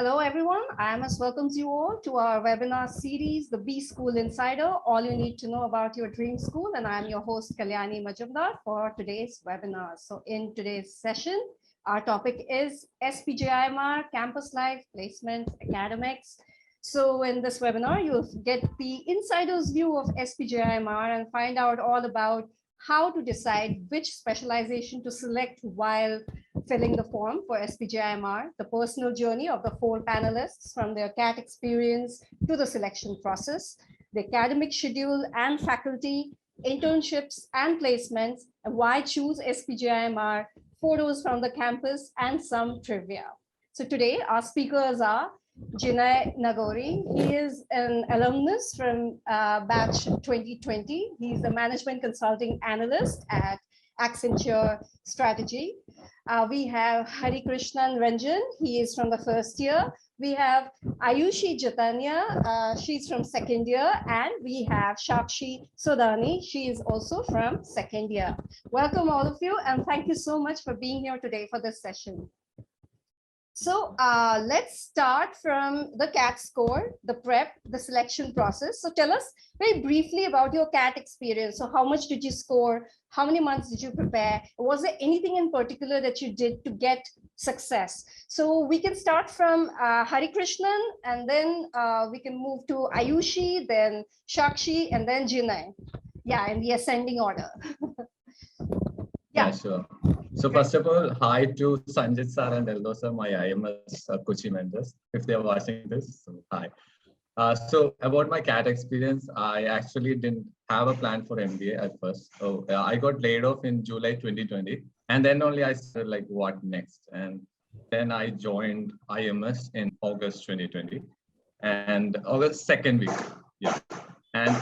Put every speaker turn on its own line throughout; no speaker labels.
Hello, everyone. I must welcome you all to our webinar series, the B School Insider, all you need to know about your dream school. And I'm your host, Kalyani Majumdar, for today's webinar. So in today's session, our topic is SPJIMR, Campus Life, Placement, Academics. So in this webinar, you'll get the insider's view of SPJIMR and find out all about how to decide which specialization to select while filling the form for SPJIMR, the personal journey of the 4 panelists from their CAT experience to the selection process, the academic schedule and faculty, internships and placements, and why choose SPJIMR, photos from the campus, and some trivia. So today our speakers are Jinay Nagori. He is an alumnus from batch 2020. He's a management consulting analyst at Accenture Strategy. We have Harikrishnan Renjan. He is from the first year. We have Aayushi Jatani. She's from second year. And we have Shakshi Sodhani. She is also from second year. Welcome all of you. And thank you so much for being here today for this session. So let's start from the CAT score, the prep, the selection process. So tell us very briefly about your CAT experience. So how much did you score? How many months did you prepare? Was there anything in particular that you did to get success? So we can start from Harikrishnan, and then we can move to Aayushi, then Shakshi, and then Jinay. Yeah, in the ascending order.
Yeah, sure. So first of all, hi to Sanjit sir and Eldo sir, my IMS Kochi mentors, if they're watching this. So hi. So about my CAT experience, I actually didn't have a plan for MBA at first. So I got laid off in July 2020, and then only I started like what next. And then I joined IMS in August 2020, and August second week. Yeah. And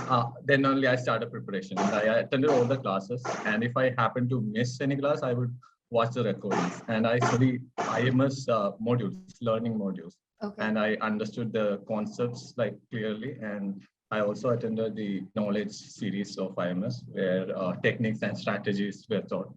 then only I started preparation. I attended all the classes, and if I happen to miss any class, I would watch the recordings. And I studied IMS modules, learning modules. Okay. And I understood the concepts like clearly. And I also attended the knowledge series of IMS, where techniques and strategies were taught.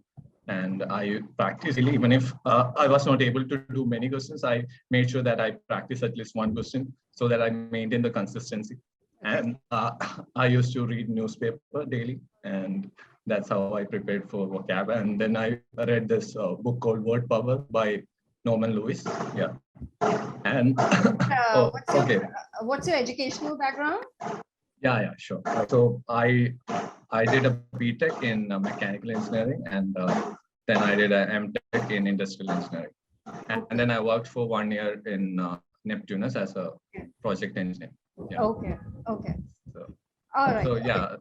And I practiced, even if I was not able to do many questions, I made sure that I practice at least one question so that I maintain the consistency. And I used to read newspaper daily, and that's how I prepared for vocab. And then I read this book called Word Power by Norman Lewis. Yeah. And
what's your educational background?
Yeah, sure. So I did a BTech in mechanical engineering, and then I did an MTech in industrial engineering. And then I worked for 1 year in Neptunus as a project engineer. Yeah.
Okay. So, all right.
So yeah.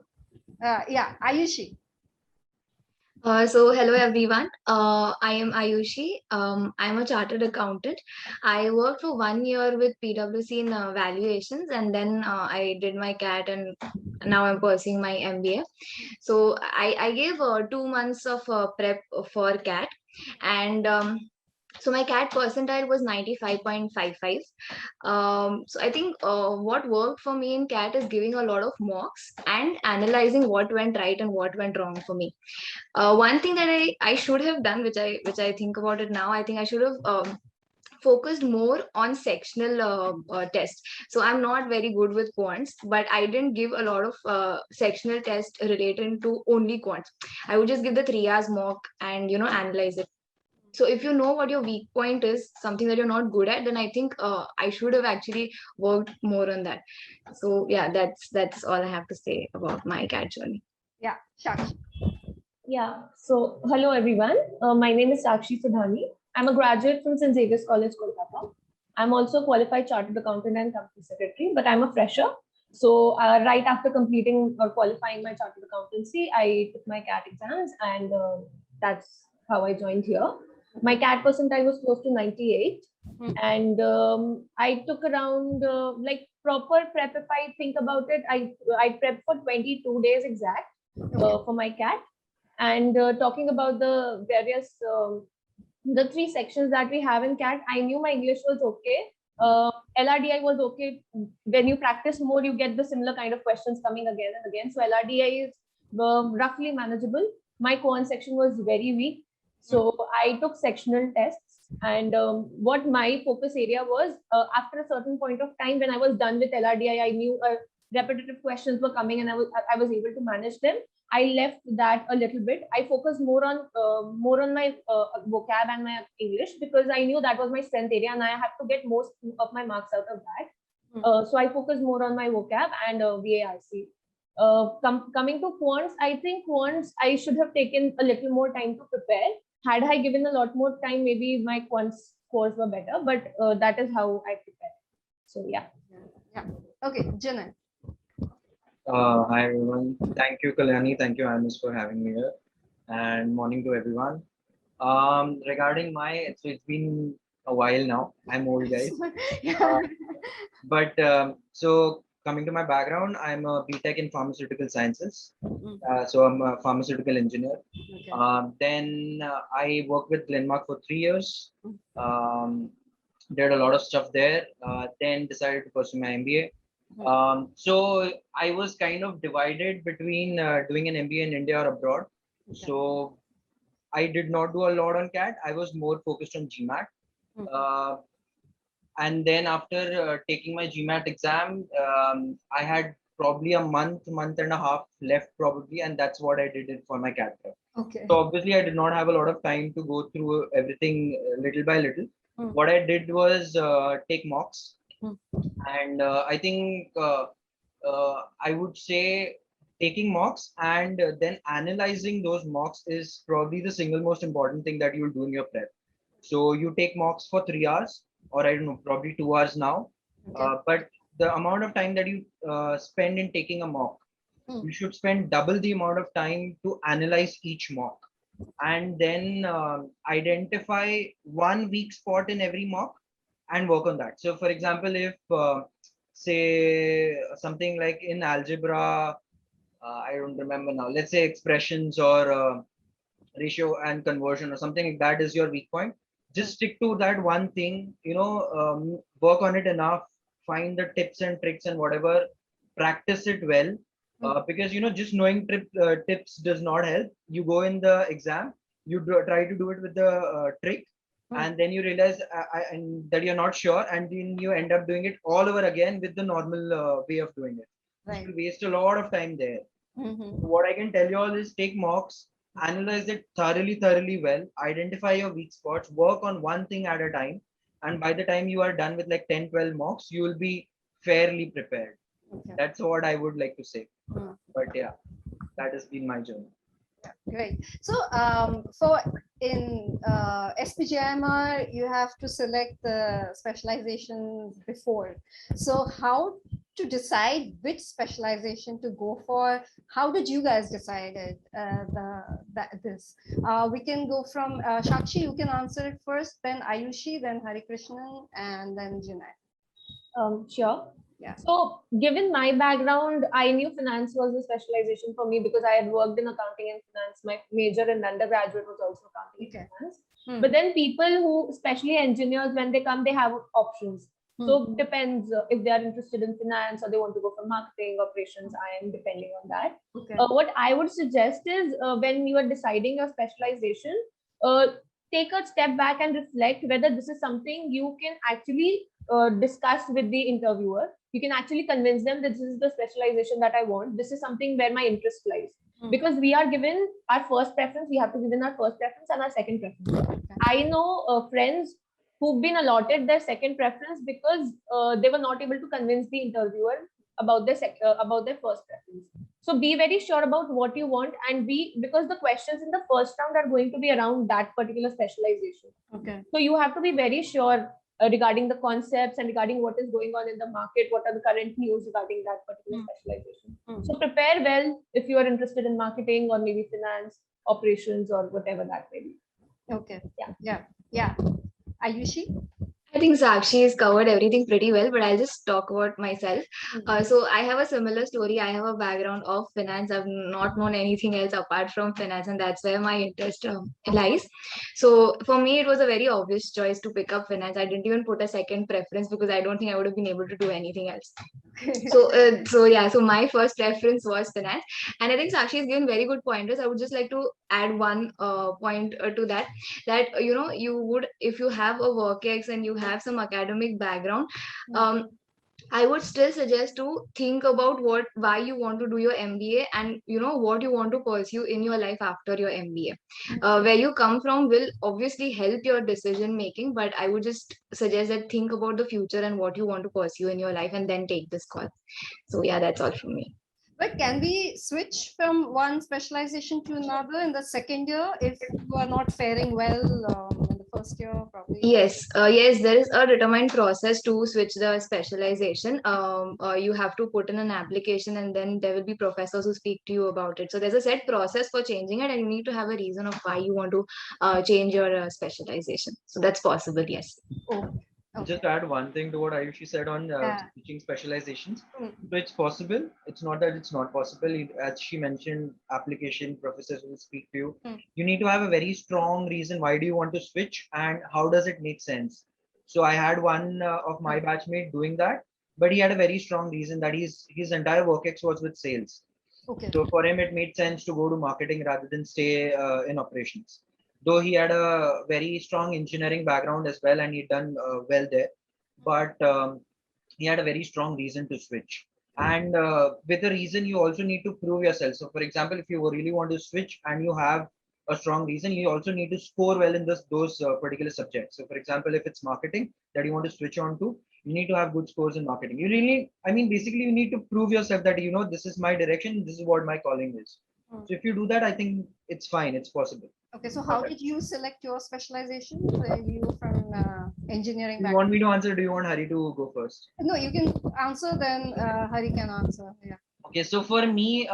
Yeah, Aayushi.
So hello everyone. I am Aayushi. I'm a chartered accountant. I worked for 1 year with PwC in valuations, and then I did my CAT, and now I'm pursuing my MBA. So I gave 2 months of prep for CAT, and so my CAT percentile was 95.55. So I think what worked for me in CAT is giving a lot of mocks and analyzing what went right and what went wrong for me. One thing that I should have done, which I think about it now, I think I should have focused more on sectional tests. So I'm not very good with quants, but I didn't give a lot of sectional tests related to only quants. I would just give the 3 hours mock and analyze it. So if you know what your weak point is, something that you're not good at, then I think I should have actually worked more on that. So yeah, that's all I have to say about my CAT journey.
Yeah, Shakshi.
Yeah, so hello everyone. My name is Shakshi Sodhani. I'm a graduate from St. Xavier's College, Kolkata. I'm also a qualified chartered accountant and company secretary, but I'm a fresher. So right after completing or qualifying my chartered accountancy, I took my CAT exams, and that's how I joined here. My CAT percentile was close to 98, and I took around like proper prep. If I think about it, I prepped for 22 days exact for my CAT. And talking about the various the 3 sections that we have in CAT, I knew my English was okay. LRDI was okay. When you practice more, you get the similar kind of questions coming again and again. So LRDI is roughly manageable. My quant section was very weak. So I took sectional tests, and what my focus area was, after a certain point of time, when I was done with LRDI, I knew repetitive questions were coming, and I was able to manage them. I left that a little bit. I focused more on my vocab and my English, because I knew that was my strength area, and I had to get most of my marks out of that. So I focused more on my vocab and VARC. Coming to quants, I think quants I should have taken a little more time to prepare. Had I given a lot more time, maybe my quants scores were better. But that is how I prepared. So yeah.
Okay, Jinay.
Hi everyone. Thank you, Kalyani. Thank you, Amos, for having me here. And morning to everyone. Regarding so it's been a while now. I'm old, guys. So coming to my background, I'm a BTech in pharmaceutical sciences. So I'm a pharmaceutical engineer. Then I worked with Glenmark for 3 years. Did a lot of stuff there. Then decided to pursue my MBA. So I was kind of divided between doing an MBA in India or abroad. So I did not do a lot on CAT. I was more focused on GMAT. And then after taking my GMAT exam, I had probably a month and a half left probably. And that's what I did it for my CAT prep. So obviously I did not have a lot of time to go through everything little by little. What I did was take mocks. And I think I would say taking mocks and then analyzing those mocks is probably the single most important thing that you'll do in your prep. So you take mocks for 3 hours, or I don't know, probably 2 hours now. But the amount of time that you spend in taking a mock, you should spend double the amount of time to analyze each mock. And then identify one weak spot in every mock and work on that. So for example, if say something like in algebra, I don't remember now, let's say expressions or ratio and conversion or something like that is your weak point, just stick to that one thing, work on it enough, find the tips and tricks and whatever, practice it well. Because just knowing tips does not help. You go in the exam, you try to do it with the trick, and then you realize that you're not sure, and then you end up doing it all over again with the normal way of doing it. You waste a lot of time there. What I can tell you all is take mocks, analyze it thoroughly well, identify your weak spots, work on one thing at a time, and by the time you are done with like 10-12 mocks, you will be fairly prepared. That's what I would like to say. But yeah, that has been my journey.
Great. So in SPJIMR, you have to select the specializations before. So how to decide which specialization to go for? How did you guys decide this? We can go from Shakshi, you can answer it first, then Aayushi, then Harikrishnan, and then Jinay.
Sure.
Yeah.
So given my background, I knew finance was a specialization for me because I had worked in accounting and finance. My major in undergraduate was also accounting and finance. But then people who, especially engineers, when they come, they have options. So depends if they are interested in finance or they want to go for marketing, operations, I am depending on that. What I would suggest is when you are deciding your specialization, take a step back and reflect whether this is something you can actually discuss with the interviewer. You can actually convince them that this is the specialization that I want. This is something where my interest lies. Because we are given our first preference, we have to give in our first preference and our second preference. I know friends who've been allotted their second preference because they were not able to convince the interviewer about their first preference. So be very sure about what you want, and because the questions in the first round are going to be around that particular specialization. So you have to be very sure regarding the concepts and regarding what is going on in the market, what are the current news regarding that particular specialization. So prepare well if you are interested in marketing or maybe finance, operations, or whatever that may be.
Yeah. Aayushi?
I think Sakshi has covered everything pretty well, but I'll just talk about myself. So I have a similar story. I have a background of finance. I've not known anything else apart from finance, and that's where my interest lies. So for me, it was a very obvious choice to pick up finance. I didn't even put a second preference because I don't think I would have been able to do anything else. So my first preference was finance, and I think Sakshi has given very good pointers. I would just like to add one point to that you know, you would, if you have a work ex and you have some academic background, I would still suggest to think about why you want to do your MBA, and you know what you want to pursue in your life after your MBA. Where you come from will obviously help your decision making, but I would just suggest that think about the future and what you want to pursue in your life, and then take this call. So yeah, that's all from me.
But can we switch from one specialization to another in the second year if you are not faring well in the first year, probably?
Yes, yes, there is a determined process to switch the specialization. You have to put in an application, and then there will be professors who speak to you about it. So there's a set process for changing it, and you need to have a reason of why you want to change your specialization. So that's possible, yes.
Oh. Okay.
Just add one thing to what Aayushi said on teaching specializations. So it's possible. It's not that it's not possible. As she mentioned, application professors will speak to you. You need to have a very strong reason. Why do you want to switch, and how does it make sense? So I had one of my batchmate doing that, but he had a very strong reason that his entire work ex was with sales. Okay. So for him, it made sense to go to marketing rather than stay in operations. Though he had a very strong engineering background as well, and he'd done well there, but he had a very strong reason to switch. And with the reason, you also need to prove yourself. So for example, if you really want to switch and you have a strong reason, you also need to score well in those particular subjects. So for example, if it's marketing that you want to switch on to, you need to have good scores in marketing. You really, I mean, basically you need to prove yourself that, you know, this is my direction, this is what my calling is. So if you do that, I think it's fine, it's possible.
Okay, so how did you select your specialization? You from engineering background?
You want me to answer, or do you want Hari to go first?
No, you can answer, then Hari can answer. Yeah.
Okay, so for me,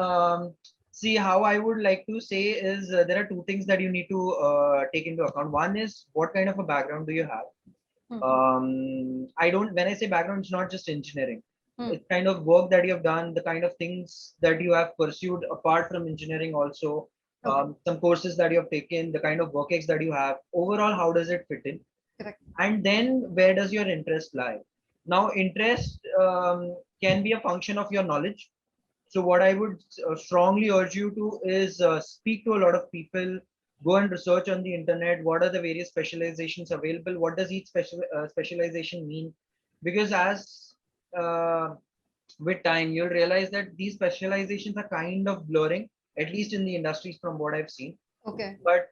see, how I would like to say is there are two things that you need to take into account. One is, what kind of a background do you have? When I say background, it's not just engineering. It's kind of work that you have done, the kind of things that you have pursued apart from engineering also, some courses that you have taken, the kind of work ex that you have. Overall, how does it fit in? Correct. And then where does your interest lie? Now, interest can be a function of your knowledge. So what I would strongly urge you to is speak to a lot of people, go and research on the internet. What are the various specializations available? What does each specialization mean? Because as with time, you'll realize that these specializations are kind of blurring, at least in the industries from what I've seen. Okay. But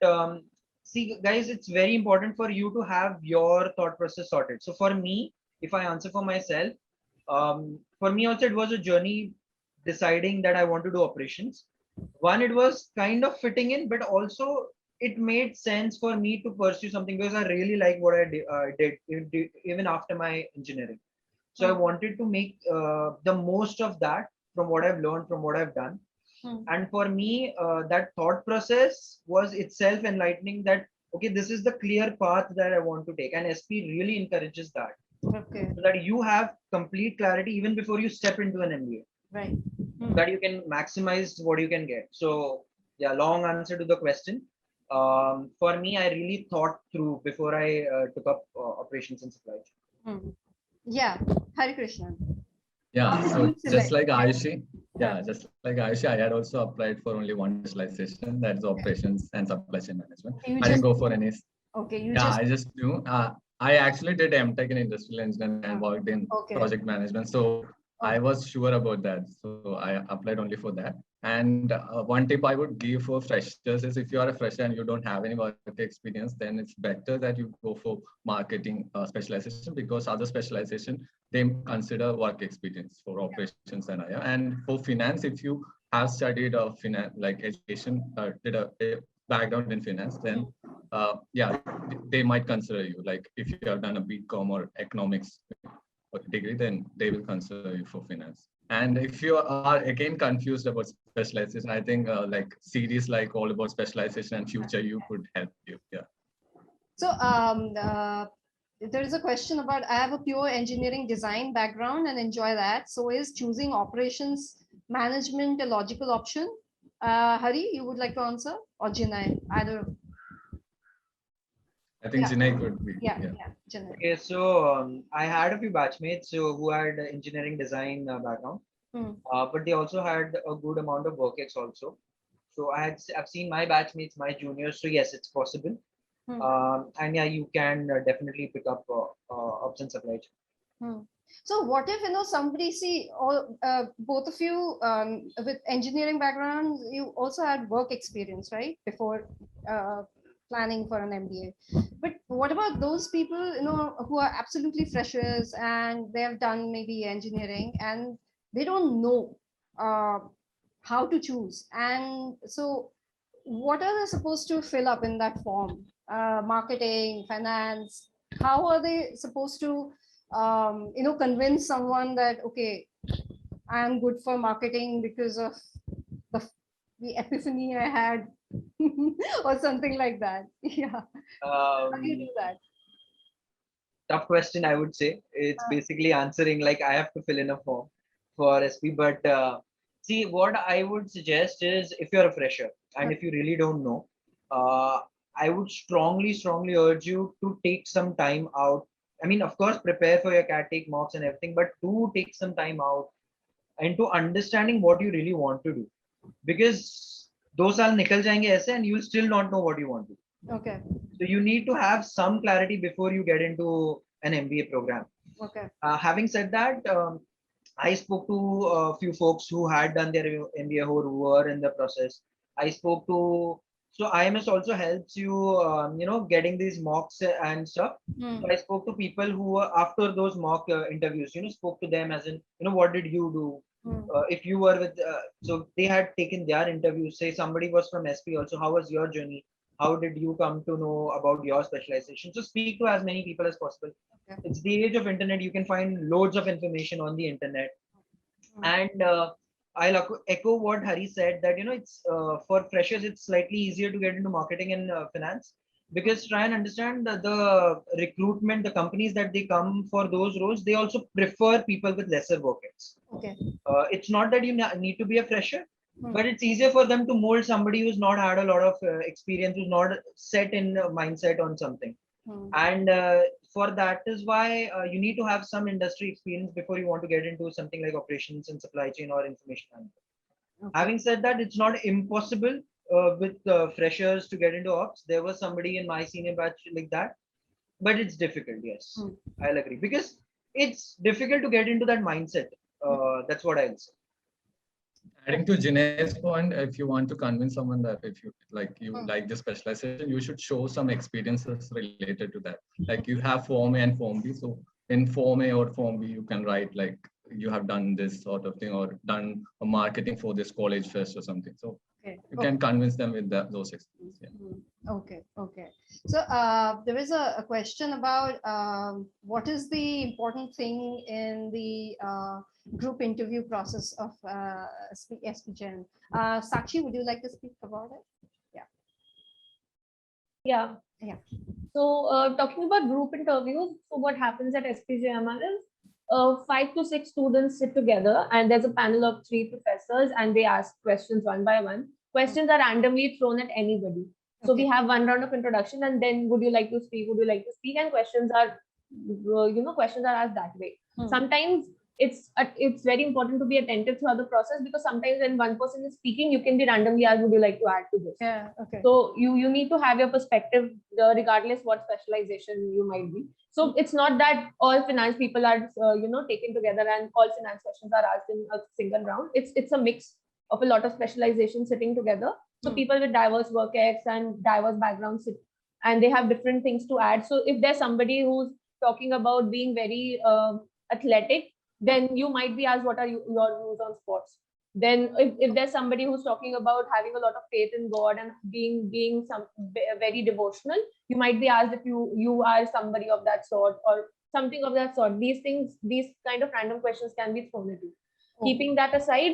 see, guys, it's very important for you to have your thought process sorted. So for me, if I answer for myself, for me also, it was a journey deciding that I want to do operations. One, it was kind of fitting in, but also it made sense for me to pursue something because I really like what I did even after my engineering. So I wanted to make the most of that from what I've learned, from what I've done. And for me, that thought process was itself enlightening that, okay, this is the clear path that I want to take. And SP really encourages that. Okay. So that you have complete clarity even before you step into an MBA. Right. That you can maximize what you can get. So yeah, long answer to the question. For me, I really thought through before I took up operations and supply chain.
Yeah, Harikrishnan.
Yeah, so just like Aayushi, I had also applied for only one specialization, that's operations and supply chain management. I didn't go for any. Okay, I just knew. I actually did MTech in industrial engineering and worked in project management. So I was sure about that. So I applied only for that. And one tip I would give for freshers is, if you are a fresher and you don't have any work experience, then it's better that you go for marketing specialization, because other specialization, they consider work experience for operations and IR. And for finance, if you have studied finance, like education, did a background in finance, then yeah, they might consider you. Like if you have done a BCom or economics degree, then they will consider you for finance. And if you are again confused about specialization, I think like series like All About Specialization and Future You could help you. Yeah.
So there is a question about, I have a pure engineering design background and enjoy that. So is choosing operations management a logical option? Hari, you would like to answer, or Jinay? Either.
I think Jinay could be.
Yeah. Jinay.
Okay, so I had a few batchmates who had engineering design background, but they also had a good amount of work ex also. So I've seen my batchmates, my juniors. So yes, it's possible. And yeah, you can definitely pick up ops and supply chain.
So what if, somebody, see, all both of you with engineering background, you also had work experience, right? Before planning for an MBA. But what about those people, who are absolutely freshers and they have done maybe engineering and they don't know how to choose? And so what are they supposed to fill up in that form? Marketing, finance, how are they supposed to convince someone that, okay, I'm good for marketing because of the epiphany I had or something like that? Yeah. How do you do that?
Tough question, I would say. It's basically answering like I have to fill in a form for SP. But see, what I would suggest is, if you're a fresher and if you really don't know, I would strongly urge you to take some time out. I mean, of course, prepare for your CAT, take mocks and everything, but do take some time out into understanding what you really want to do. Because 2 saal nikal jayenge aise and you'll still not know what you want to do.
Okay.
So you need to have some clarity before you get into an MBA program.
Okay.
Having said that, I spoke to a few folks who had done their MBA, who were in the process. I spoke to, so IMS also helps you, getting these mocks and stuff. So I spoke to people who were after those mock interviews, spoke to them as in, what did you do? If you were with, so they had taken their interviews, say somebody was from SP also, how was your journey? How did you come to know about your specialization? So speak to as many people as possible. Okay. It's the age of internet. You can find loads of information on the internet. And I'll echo what Hari said, that, it's for freshers, it's slightly easier to get into marketing and finance, because try and understand the recruitment, the companies that they come for those roles, they also prefer people with lesser work ex.
Okay.
It's not that you need to be a fresher, but it's easier for them to mold somebody who's not had a lot of experience, who's not set in a mindset on something. And for that is why you need to have some industry experience before you want to get into something like operations and supply chain or information management. Okay. Having said that, it's not impossible with freshers to get into ops. There was somebody in my senior batch like that, but it's difficult. Yes, I'll agree, because it's difficult to get into that mindset. That's what I'll say.
Adding to Jinay's point, if you want to convince someone that if you like the specialization, you should show some experiences related to that. Like you have Form A and Form B. So in Form A or Form B, you can write like you have done this sort of thing or done a marketing for this college fest or something. So you can convince them with those experiences. Yeah.
Okay. So there is a question about what is the important thing in the group interview process of SPJIMR. Shakshi, would you like to speak about it?
Yeah. So talking about group interviews, so what happens at SPJIMR is 5 to 6 students sit together and there's a panel of 3 professors and they ask questions one by one. Questions are randomly thrown at anybody. So we have one round of introduction and then would you like to speak? Would you like to speak? And questions are, questions are asked that way. Sometimes it's very important to be attentive throughout the process, because sometimes when one person is speaking, you can be randomly asked, would you like to add to this?
Yeah. Okay.
So you need to have your perspective regardless what specialization you might be. So it's not that all finance people are taken together and all finance questions are asked in a single round. It's a mix of a lot of specializations sitting together. So people with diverse work ex and diverse backgrounds sit, and they have different things to add. So if there's somebody who's talking about being very athletic, then you might be asked what are your views on sports. Then if there's somebody who's talking about having a lot of faith in God and being very devotional, you might be asked if you are somebody of that sort or something of that sort. These kind of random questions can be thrown at you. Keeping that aside,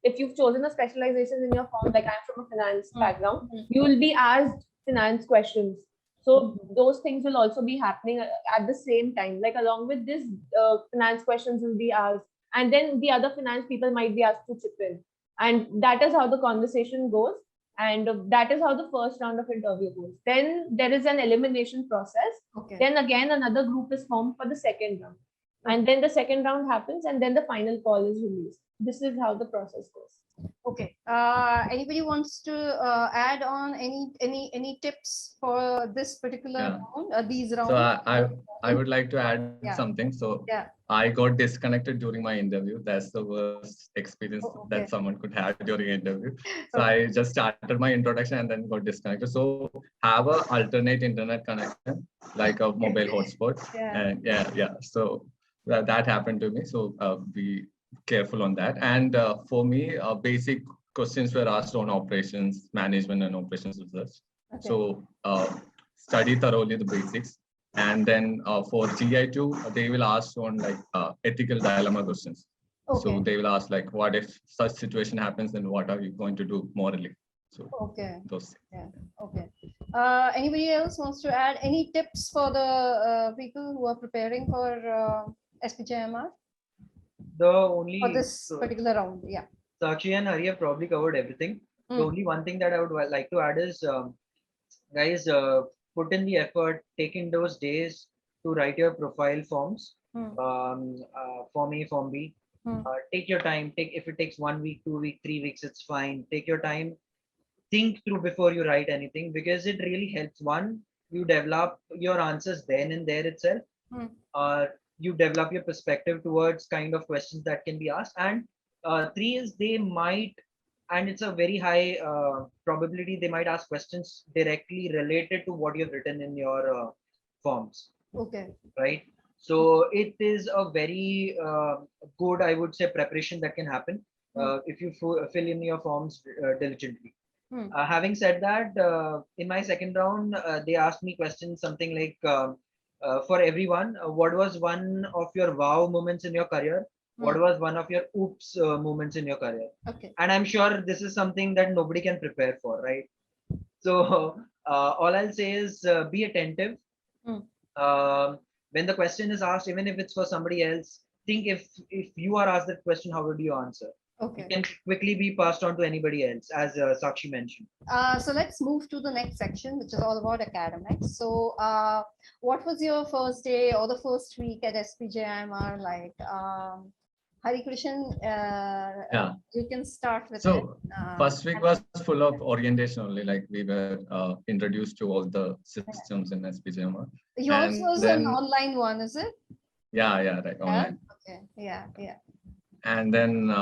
if you've chosen a specialization in your form, like I'm from a finance background, you will be asked finance questions. So those things will also be happening at the same time. Like along with this, finance questions will be asked, and then the other finance people might be asked to chip in. And that is how the conversation goes. And that is how the first round of interview goes. Then there is an elimination process.
Okay.
Then again, another group is formed for the second round. And then the second round happens, and then the final call is released. This is how the process goes.
Okay. Anybody wants to add on any tips for this particular round? These rounds.
So I would like to add something. So I got disconnected during my interview. That's the worst experience that someone could have during an interview. So I just started my introduction and then got disconnected. So have a alternate internet connection, like a mobile hotspot. And so that happened to me. So be careful on that. And for me, basic questions were asked on operations, management and operations research. Okay. So study thoroughly the basics. And then for GI2, they will ask on like ethical dilemma questions. Okay. So they will ask like, what if such situation happens, then what are you going to do morally? So those.
Yeah. Okay. Anybody else wants to add any tips for the people who are preparing for SPJIMR? For this particular round,
Shakshi and Hari have probably covered everything. The only one thing that I would like to add is, guys, put in the effort, take in those days to write your profile forms, Form A, Form B. Take your time. If it takes 1 week, 2 weeks, 3 weeks, it's fine. Take your time. Think through before you write anything, because it really helps. One, you develop your answers then and there itself. You develop your perspective towards kind of questions that can be asked. And 3 is they might, and it's a very high probability, they might ask questions directly related to what you've written in your forms.
Okay.
Right. So it is a very good, I would say, preparation that can happen if you fill in your forms diligently. Having said that, in my second round, they asked me questions, something like, for everyone, what was one of your wow moments in your career? What was one of your oops moments in your career?
Okay.
And I'm sure this is something that nobody can prepare for, right? So all I'll say is be attentive. When the question is asked, even if it's for somebody else, think if you are asked that question, how would you answer?
Okay.
It can quickly be passed on to anybody else, as Shakshi mentioned.
So let's move to the next section, which is all about academics. So what was your first day or the first week at SPJIMR like? Harikrishnan, you can start with it.
First week was full of orientation only, like we were introduced to all the systems in SPJIMR.
Yours was an online one, is it?
Yeah, right, online.
Okay, yeah.
And then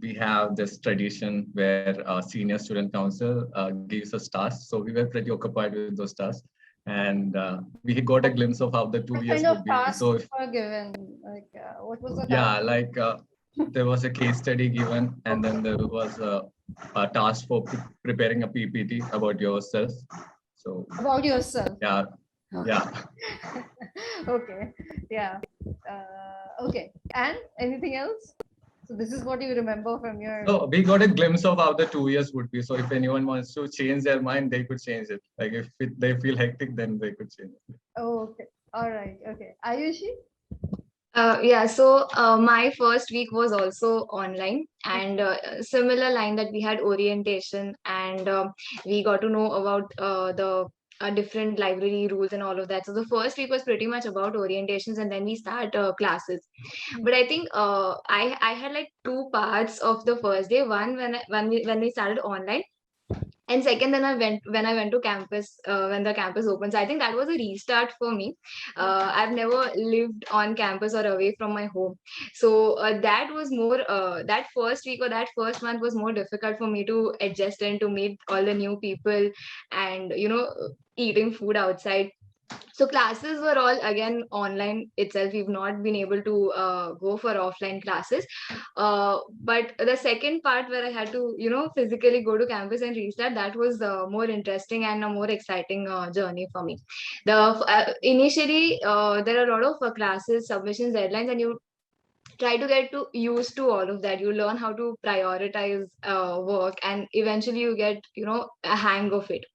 we have this tradition where senior student council gives us tasks. So we were pretty occupied with those tasks. And we got a glimpse of how the 2 years would be.
So if were given, like what was the
task? There was a case study given, and then there was a task for preparing a PPT about yourself. So
about yourself.
Yeah.
Okay. Yeah. Okay. And anything else? So this is what you remember from your.
So we got a glimpse of how the 2 years would be. So if anyone wants to change their mind, they could change it. Like if they feel hectic, then they could change it.
Oh, okay. All right. Okay. Aayushi?
So my first week was also online, and similar line that we had orientation, and we got to know about the different library rules and all of that. So the first week was pretty much about orientations, and then we start classes. But I think I had like 2 parts of the first day. One when we started online, and second then when I went to campus when the campus opened. So I think that was a restart for me. I've never lived on campus or away from my home, so that was more that first week or that first month was more difficult for me to adjust and to meet all the new people, and eating food outside. So classes were all again online itself. We've not been able to go for offline classes. But the second part where I had to, physically go to campus and restart, that was more interesting and a more exciting journey for me. Initially, there are a lot of classes, submissions, deadlines, and try to get used to all of that. You learn how to prioritize work, and eventually you get, a hang of it.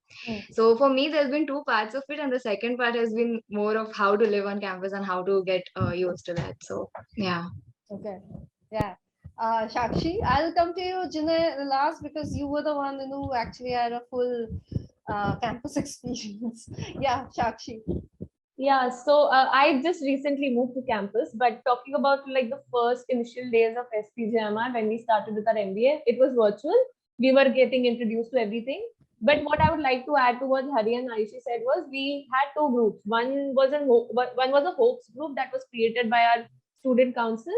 So for me, there's been two parts of it, and the second part has been more of how to live on campus and how to get used to that. So yeah.
Okay. Yeah. Shakshi, I'll come to you, Jinay, last, because you were the one who actually had a full campus experience. Yeah, Shakshi.
Yeah, so I just recently moved to campus, but talking about like the first initial days of SPJIMR when we started with our MBA, it was virtual. We were getting introduced to everything. But what I would like to add to what Hari and Aayushi said was we had two groups. One was a hopes group that was created by our student council.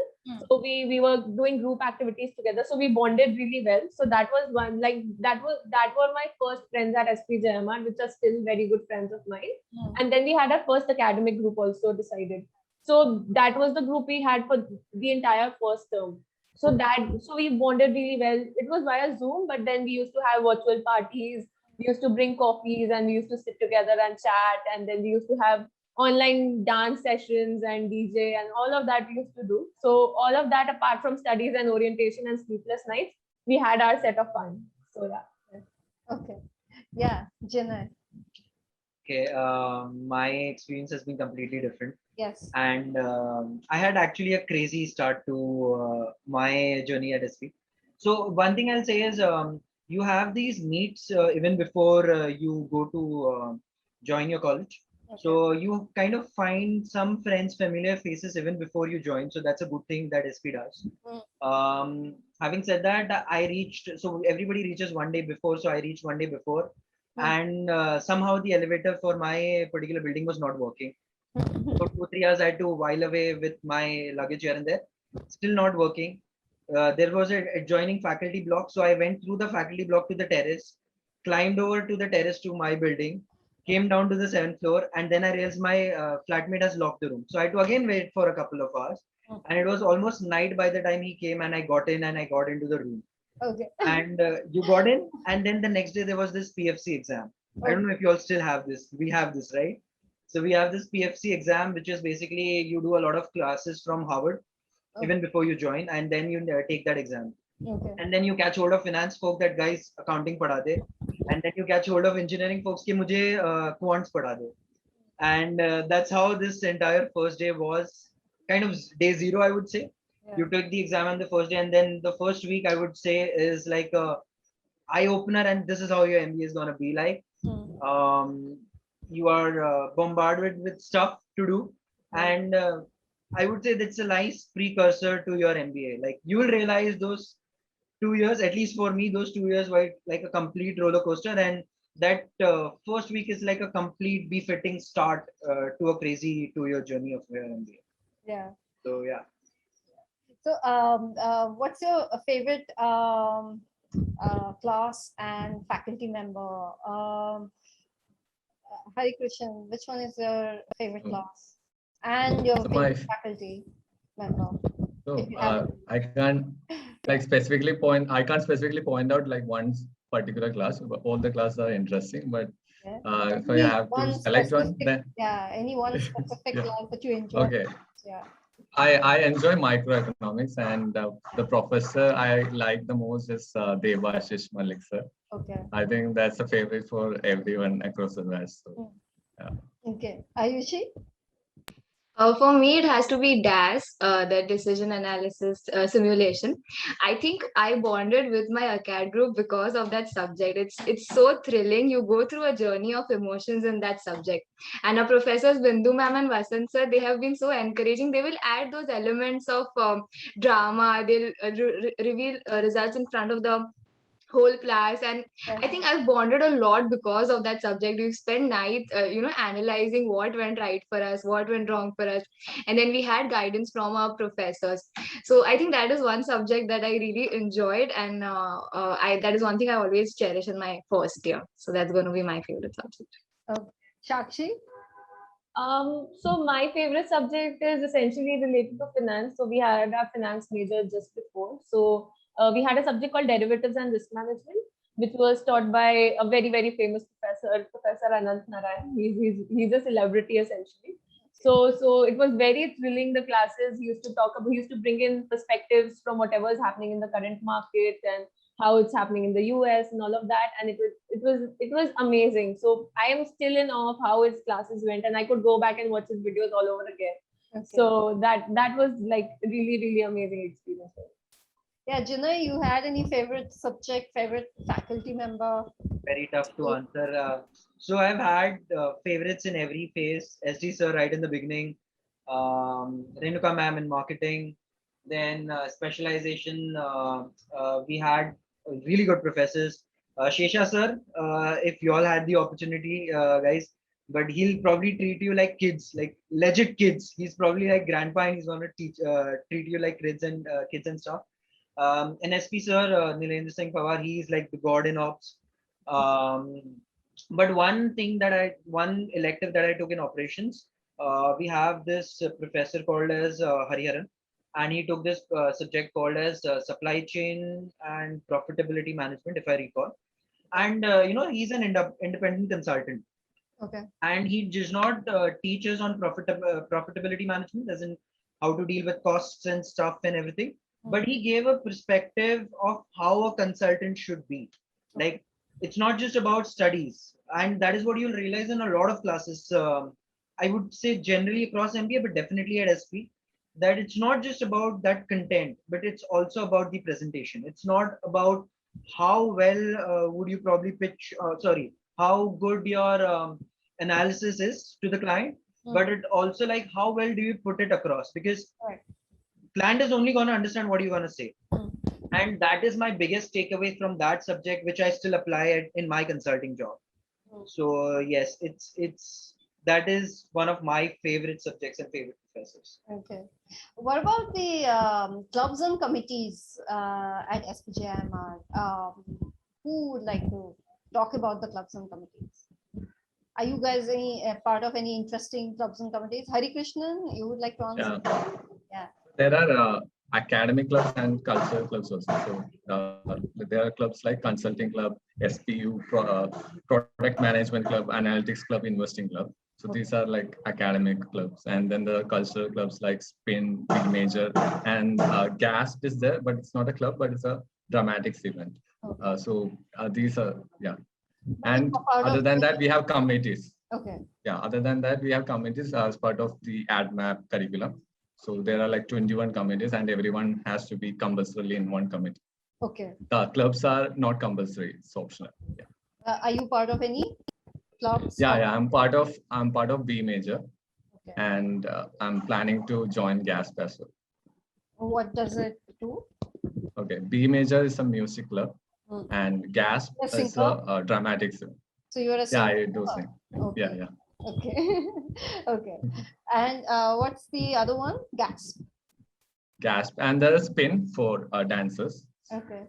So we were doing group activities together. So we bonded really well. So that was one, like that were my first friends at SPJIMR, which are still very good friends of mine. And then we had our first academic group also decided. So that was the group we had for the entire first term. So we bonded really well. It was via Zoom, but then we used to have virtual parties. We used to bring coffees and we used to sit together and chat. And then we used to have online dance sessions and DJ and all of that we used to do. So all of that, apart from studies and orientation and sleepless nights, we had our set of fun. So yeah.
Okay. Yeah, Jinay.
Okay, my experience has been completely different.
Yes.
And I had actually a crazy start to my journey at SP. So one thing I'll say is you have these meets even before you go to join your college. Okay. So you kind of find some friends, familiar faces even before you join. So that's a good thing that SP does. Having said that, I reached, so everybody reaches one day before. So I reached one day before. And somehow the elevator for my particular building was not working. So 2-3 hours I had to while away with my luggage here and there, still not working. There was an adjoining faculty block, so I went through the faculty block to the terrace, climbed over to the terrace to my building, came down to the 7th floor, and then I realized my flatmate has locked the room. So I had to again wait for a couple of hours, and it was almost night by the time he came, and I got in and I got into the room.
Okay.
And you got in, and then the next day there was this PFC exam. I don't know if you all still have this. We have this, right? So we have this PFC exam, which is basically you do a lot of classes from Harvard even before you join, and then you take that exam. Okay. And then you catch hold of finance folk that guys accounting padha de, and then you catch hold of engineering folks ki mujhe quants padha de. And that's how this entire first day was, kind of day zero, I would say. Yeah. You took the exam on the first day, and then the first week I would say is like a eye opener, and this is how your MBA is gonna be like. You are bombarded with stuff to do, and I would say that's a nice precursor to your MBA. Like you will realize those 2 years, at least for me, those 2 years were like a complete roller coaster, and that first week is like a complete befitting start to a crazy 2-year journey of your MBA.
Yeah.
So yeah.
So what's your favorite class and faculty member? Harikrishnan, which one is your favorite class and your favorite faculty member?
So I can't specifically point out like one particular class, but all the classes are interesting. But if I have to select one, then
any one specific class that you enjoy.
Okay.
Yeah.
I enjoy microeconomics, and the professor I like the most is Devashish Malik sir. Okay. I think that's a favorite for everyone across the West. So, yeah.
Okay. Aayushi?
For me, it has to be DAS, the decision analysis simulation. I think I bonded with my ACAD group because of that subject. It's so thrilling. You go through a journey of emotions in that subject. And our professors, Bindu ma'am and Vasant sir, they have been so encouraging. They will add those elements of drama. They'll reveal results in front of the whole class, and I think I've bonded a lot because of that subject. We spent nights analyzing what went right for us, what went wrong for us, and then we had guidance from our professors. So I think that is one subject that I really enjoyed, and that is one thing I always cherish in my first year. So that's going to be my favorite subject.
Shakshi?
So my favorite subject is essentially related to finance. So we had our finance major just before. So we had a subject called derivatives and risk management, which was taught by a very, very famous professor, Professor Anant Narayan. He's a celebrity essentially. So it was very thrilling. The classes used to talk about, he used to bring in perspectives from whatever is happening in the current market and how it's happening in the US and all of that. And it was amazing. So I am still in awe of how his classes went, and I could go back and watch his videos all over again. Okay. So that was like really, really amazing experience.
Yeah, Jinay, you had any favorite subject, favorite faculty member?
Very tough to answer. So I've had favorites in every phase. SD sir right in the beginning, Renuka ma'am in marketing, then specialization. We had really good professors. Shesha sir, if you all had the opportunity, guys, but he'll probably treat you like kids, like legit kids. He's probably like grandpa, and he's gonna treat you like kids and stuff. And SP sir, Nilendra Singh Pawar, he's like the god in ops. But one elective that I took in operations, we have this professor called as Hariharan, and he took this subject called as supply chain and profitability management, if I recall. And he's an independent consultant.
Okay.
And he does not teach us on profitability management, as in how to deal with costs and stuff and everything. But he gave a perspective of how a consultant should be. Like, it's not just about studies, and that is what you'll realize in a lot of classes. I would say generally across MBA, but definitely at SP, that it's not just about that content, but it's also about the presentation. It's not about how well would you probably pitch, how good your analysis is to the client, but it also like how well do you put it across, because client is only going to understand what you're going to say. And that is my biggest takeaway from that subject, which I still apply in my consulting job. So yes, that is one of my favorite subjects and favorite professors.
Okay. What about the clubs and committees at SPJIMR? Who would like to talk about the clubs and committees? Are you guys part of any interesting clubs and committees? Harikrishnan, you would like to answer?
Yeah. There are academic clubs and cultural clubs also. So there are clubs like Consulting Club, SPU, Product Management Club, Analytics Club, Investing Club. So these are like academic clubs. And then the cultural clubs like Spin, B Major, and GASP is there, but it's not a club, but it's a dramatics event. So these are, yeah. And other than that, we have committees.
Okay.
Yeah, other than that, we have committees as part of the ADMAP curriculum. So there are like 21 committees, and everyone has to be compulsorily in one committee.
Okay.
The clubs are not compulsory; it's optional. Yeah.
Are you part of any clubs?
Yeah. I'm part of B Major, and I'm planning to join GASP as well.
What does it do?
Okay, B Major is a music club, and GASP is a dramatics.
So you're a singer?
Yeah, I do sing.
Okay.
Yeah.
Okay. Okay. And what's the other one? GASP.
GASP, and there is Spin for dancers.
Okay.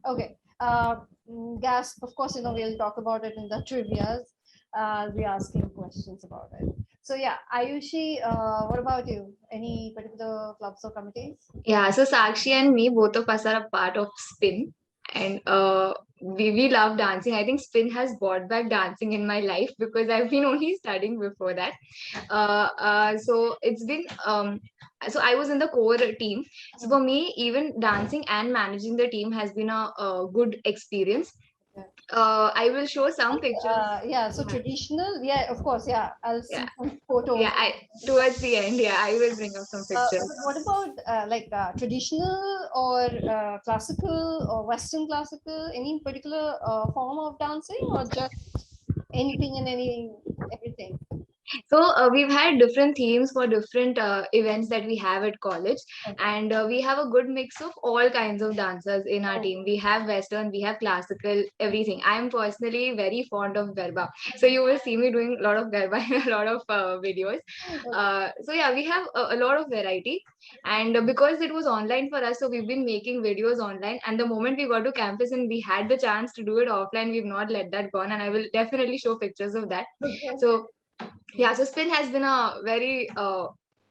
Okay. GASP, of course, we'll talk about it in the trivias. I'll be asking questions about it. So yeah, Aayushi, what about you? Any particular clubs or committees?
Yeah, so Sakshi and me, both of us are a part of Spin. And we love dancing. I think Spin has brought back dancing in my life because I've been only studying before that. So it's been, so I was in the core team. So for me, even dancing and managing the team has been a good experience. I will show some pictures.
Yeah, so traditional, yeah, of course, yeah. I'll see some photos.
Yeah, towards the end, yeah, I will bring up some pictures.
What about traditional or classical or Western classical? Any particular form of dancing, or just anything and everything?
So we've had different themes for different events that we have at college, and we have a good mix of all kinds of dancers in our team. We have Western, we have classical, everything. I am personally very fond of Garba, so you will see me doing a lot of Garba in a lot of videos. So yeah, we have a lot of variety, and because it was online for us, so we've been making videos online. And the moment we got to campus and we had the chance to do it offline, we've not let that go on, and I will definitely show pictures of that. So yeah, so Spin has been a very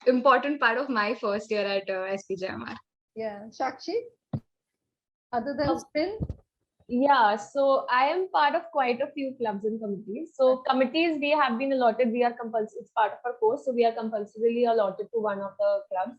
important part of my first year at SPJIMR.
Yeah, Shakshi, other than Spin?
Yeah, so I am part of quite a few clubs and committees. So committees, we have been allotted, we are compulsory, it's part of our course. So we are compulsorily allotted to one of the clubs.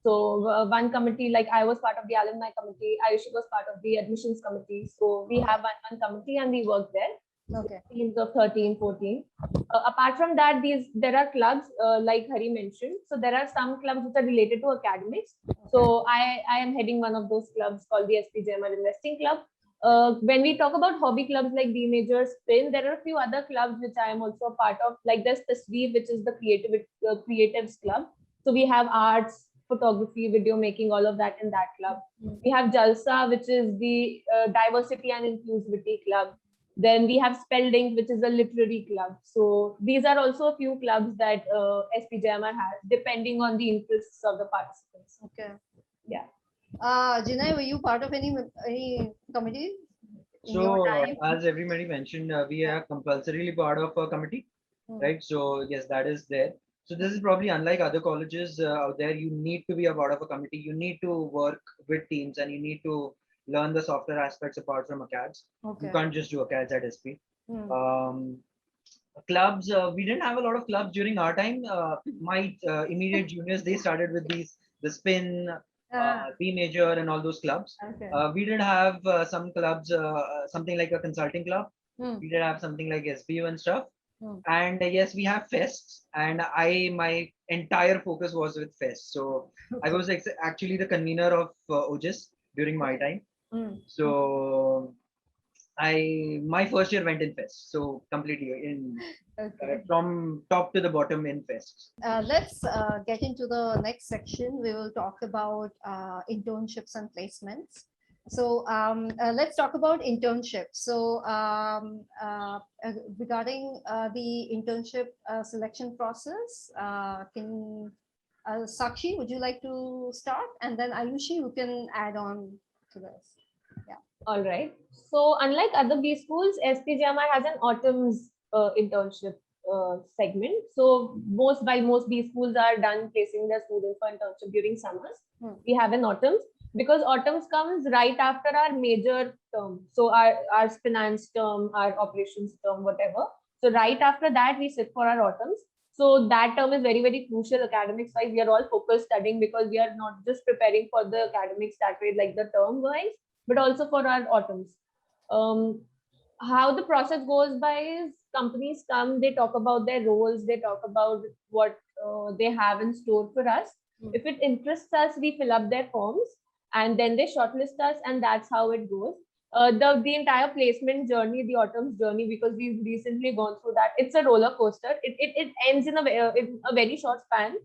So one committee, like I was part of the alumni committee, Aayushi was part of the admissions committee. So we have one committee and we work there.
Okay.
Teams of 13, 14. Apart from that, there are clubs like Hari mentioned. So there are some clubs which are related to academics. So I am heading one of those clubs called the SPJIMR Investing Club. When we talk about hobby clubs like B Major, Spin, there are a few other clubs which I am also a part of. Like there's Tasveer, which is the creatives club. So we have arts, photography, video making, all of that in that club. We have Jalsa, which is the diversity and inclusivity club. Then we have Spelling, which is a literary club. So these are also a few clubs that SPJIMR has, depending on the interests of the participants.
Okay.
Yeah.
Jinay, were you part of any committee?
So as everybody mentioned, we are compulsorily part of a committee, right? So yes, that is there. So this is probably unlike other colleges out there. You need to be a part of a committee. You need to work with teams and you need to learn the software aspects apart from ACADS.
Okay.
You can't just do ACADS at SP. Clubs, we didn't have a lot of clubs during our time. My immediate juniors, they started with the Spin, B Major and all those clubs.
Okay.
We did have some clubs, something like a consulting club. We did have something like SBU and stuff. And yes, we have fests, and my entire focus was with fests. So I was actually the convener of OGIS during my time. So my first year went in fest, so completely in from top to the bottom in fest.
Let's get into the next section. We will talk about internships and placements. So let's talk about internships. So regarding the internship selection process, can Shakshi, would you like to start? And then Aayushi, you can add on to this. Yeah.
All right. So unlike other B schools, SPJIMR has an autumn's internship segment. So most B schools are done placing their students for internship during summers. We have an autumn's because autumn's comes right after our major term. So our finance term, our operations term, whatever. So right after that, we sit for our autumn's. So that term is very, very crucial academics wise. We are all focused studying because we are not just preparing for the academics that way, like the term wise, but also for our autumns. How the process goes by is companies come, they talk about their roles, they talk about what they have in store for us. If it interests us, we fill up their forms and then they shortlist us, and that's how it goes. The entire placement journey, the autumn's journey, because we've recently gone through that, it's a roller coaster. It ends in a very short span.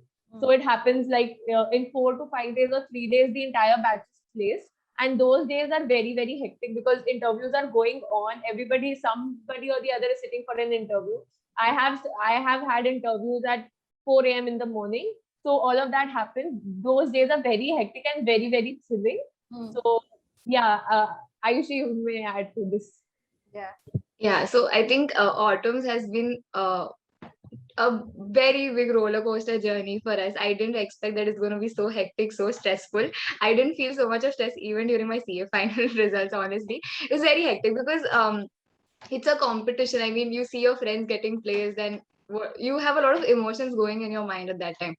So it happens like in 4 to 5 days or 3 days, the entire batch is placed. And those days are very, very hectic because interviews are going on. Somebody or the other is sitting for an interview. I have had interviews at 4 a.m. in the morning. So all of that happens. Those days are very hectic and very, very thrilling. So yeah, Aayushi, you may add to this.
Yeah. So I think autumns has been a very big roller coaster journey for us. I didn't expect that it's going to be so hectic, so stressful. I didn't feel so much of stress even during my CA final results, honestly. It was very hectic because it's a competition. I mean, you see your friends getting placed and you have a lot of emotions going in your mind at that time.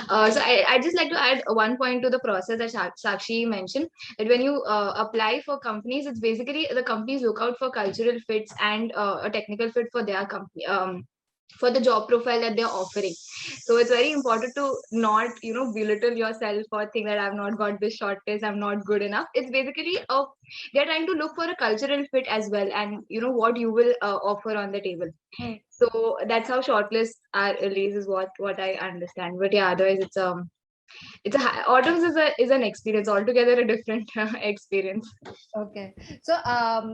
So I just like to add one point to the process that Shakshi mentioned, that when you apply for companies, it's basically the companies look out for cultural fits and a technical fit for their company. For the job profile that they're offering. So it's very important to not, belittle yourself or think that I've not got this shortlist, I'm not good enough. It's basically they're trying to look for a cultural fit as well, and what you will offer on the table. So that's how shortlists are released, is what I understand. But yeah, otherwise autumns is an experience altogether, a different experience.
Okay, so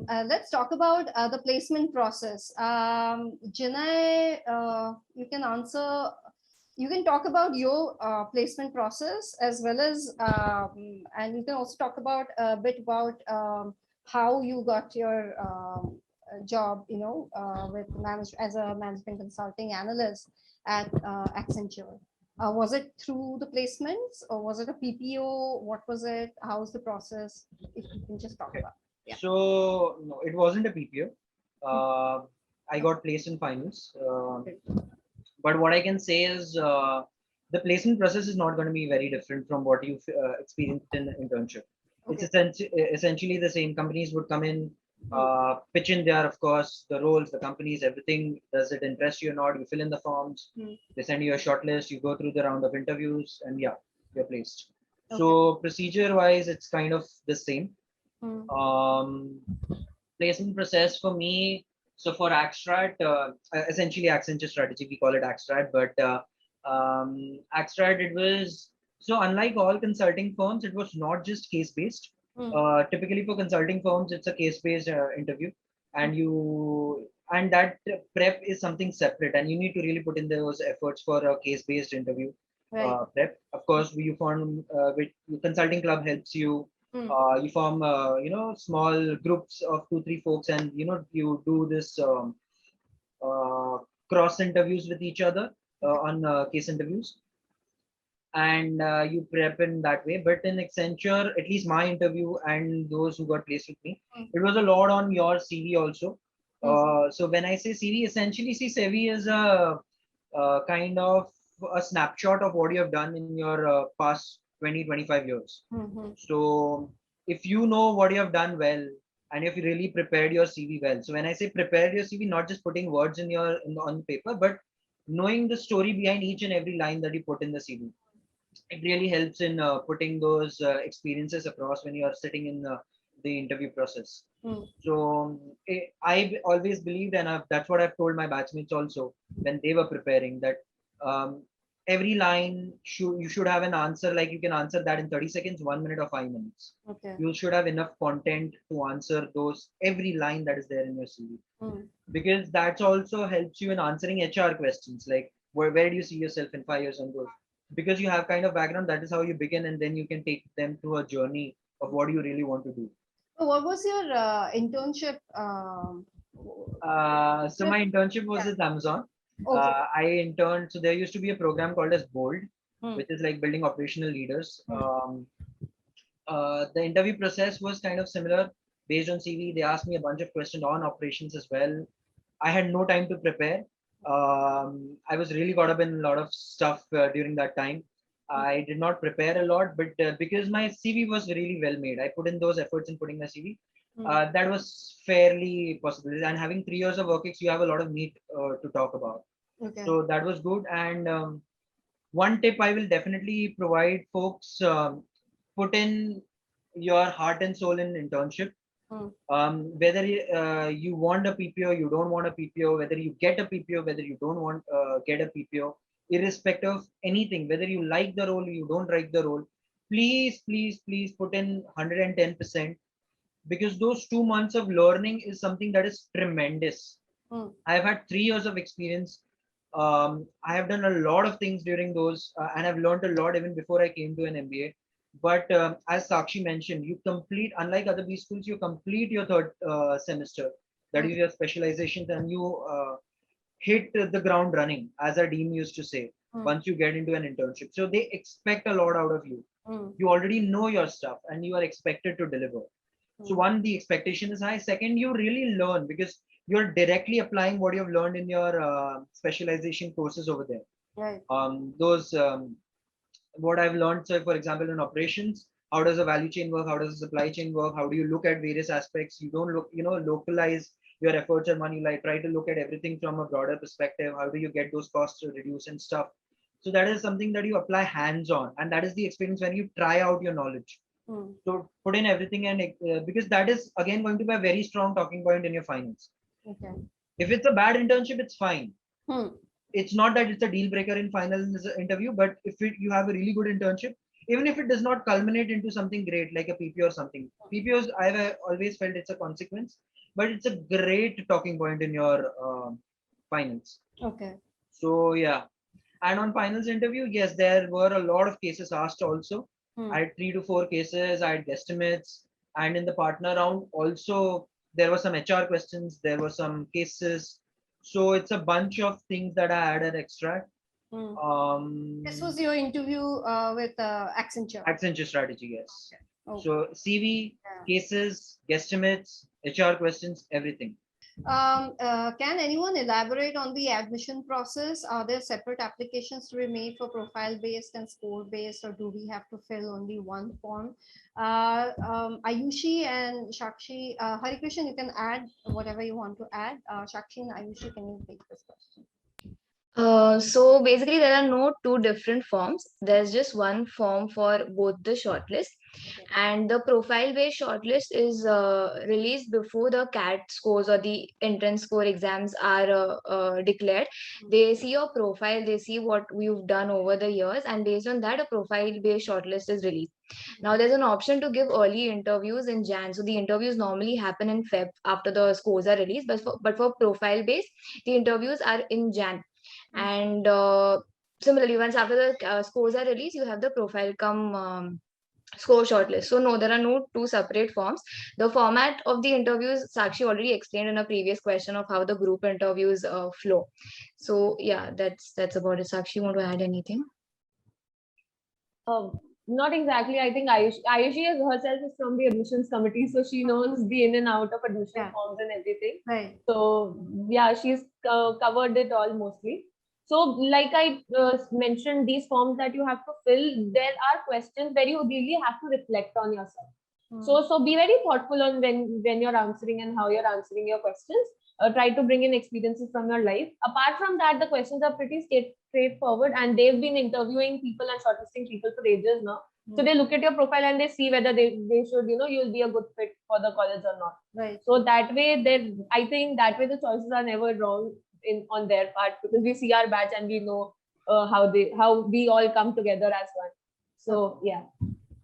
let's talk about the placement process. Jinay, you can answer. You can talk about your placement process as well as, and you can also talk about a bit about how you got your job, with as a management consulting analyst at Accenture. Was it through the placements or was it a PPO? What was it? How's the process? If you can just talk about. Yeah.
So no, it wasn't a PPO. I got placed in finals. But what I can say is the placement process is not going to be very different from what you've experienced in internship.
Okay.
It's essentially the same. Companies would come in, pitch in there, of course, the roles, the companies, everything. Does it interest you or not? You fill in the forms. They send you a short list. You go through the round of interviews, and yeah, you're placed.
Okay.
So procedure-wise, it's kind of the same. Placement process for me. So for Axtrat, essentially Accenture strategy, we call it Axtrat, but Axtrat, it was, so unlike all consulting firms, it was not just case-based. Typically for consulting firms, it's a case-based interview, and that prep is something separate, and you need to really put in those efforts for a case-based interview.
Right.
Prep. Of course, you form with consulting club helps you. You form, small groups of 2-3 folks, and you do this cross interviews with each other on case interviews, and you prep in that way. But in Accenture, at least my interview and those who got placed with me, it was a lot on your CV also. So when I say CV, essentially, see, CV is a kind of a snapshot of what you have done in your past 20-25 years. So if you know what you have done well, and if you really prepared your CV well, so when I say prepared your CV, not just putting words on paper, but knowing the story behind each and every line that you put in the CV, it really helps in putting those experiences across when you are sitting in the interview process. So I always believed, and that's what I've told my batchmates also when they were preparing, that every line you should have an answer, like you can answer that in 30 seconds, 1 minute, or 5 minutes.
Okay.
You should have enough content to answer those every line that is there in your CV, because that also helps you in answering HR questions, like where do you see yourself in 5 years on those, because you have kind of background. That is how you begin, and then you can take them through a journey of what you really want to do.
So what was your internship?
So my internship was with Amazon.
Okay.
I interned, so there used to be a program called as BOLD, which is like building operational leaders. The interview process was kind of similar based on CV. They asked me a bunch of questions on operations as well. I had no time to prepare. I was really caught up in a lot of stuff during that time. I did not prepare a lot, but because my CV was really well made, I put in those efforts in putting my CV. That was fairly possible. And having 3 years of work ex, you have a lot of meat to talk about.
Okay.
So that was good. And one tip I will definitely provide folks, put in your heart and soul in internship. Whether you want a PPO, you don't want a PPO, whether you get a PPO, whether you don't want get a PPO, irrespective of anything, whether you like the role, you don't like the role, please put in 110%, because those 2 months of learning is something that is tremendous. I've had 3 years of experience. I have done a lot of things during those, and I've learned a lot even before I came to an MBA. But as Shakshi mentioned, you complete, unlike other B schools, you complete your third semester, that is your specializations, and you hit the ground running, as our dean used to say, once you get into an internship. So they expect a lot out of you. You already know your stuff, and you are expected to deliver. So one, the expectation is high. Second, you really learn because you're directly applying what you've learned in your specialization courses over there.
Right.
What I've learned, so for example, in operations, how does a value chain work? How does a supply chain work? How do you look at various aspects? You don't localize your efforts and money, like try to look at everything from a broader perspective. How do you get those costs to reduce and stuff? So that is something that you apply hands-on, and that is the experience when you try out your knowledge. So put in everything, and because that is again going to be a very strong talking point in your finance.
Okay.
If it's a bad internship, it's fine. It's not that it's a deal breaker in final interview, but if you have a really good internship, even if it does not culminate into something great like a PPO or something, PPOs I've always felt it's a consequence, but it's a great talking point in your finance.
Okay.
So yeah, and on finals interview, yes, there were a lot of cases asked also. I had 3 to 4 cases. I had guesstimates, and in the partner round also there were some HR questions. There were some cases. So it's a bunch of things that I added extra.
This was your interview with Accenture.
Accenture strategy, yes. So CV, cases, guesstimates, HR questions, everything.
Can anyone elaborate on the admission process? Are there separate applications to be made for profile based and score based, or do we have to fill only one form? Aayushi and Shakshi, Harikrishnan, you can add whatever you want to add. Shakshi and Aayushi, can you take this question?
So basically there are no two different forms. There's just one form for both the shortlist, and the profile based shortlist is released before the CAT scores or the entrance score exams are declared. They see your profile, they see what you've done over the years, and based on that a profile based shortlist is released. Now there's an option to give early interviews in Jan. So the interviews normally happen in Feb after the scores are released, but for profile based, the interviews are in Jan. And similarly, once after the scores are released, you have the profile come score shortlist. So no, there are no two separate forms. The format of the interviews, Sakshi already explained in a previous question of how the group interviews flow. So yeah, that's about it. Sakshi, you want to add anything?
Not exactly. I think Aayushi herself is from the admissions committee, so she knows the in and out of admission forms and everything.
Right.
So yeah, she's covered it all mostly. So like I mentioned, these forms that you have to fill, there are questions where you really have to reflect on yourself. So be very thoughtful on when you're answering and how you're answering your questions. Try to bring in experiences from your life. Apart from that, the questions are pretty straightforward, and they've been interviewing people and shortlisting people for ages now. So they look at your profile and they see whether they should, you'll be a good fit for the college or not.
Right.
So that way, I think that way the choices are never wrong on their part, because we see our batch and we know how we all come together as one. So yeah.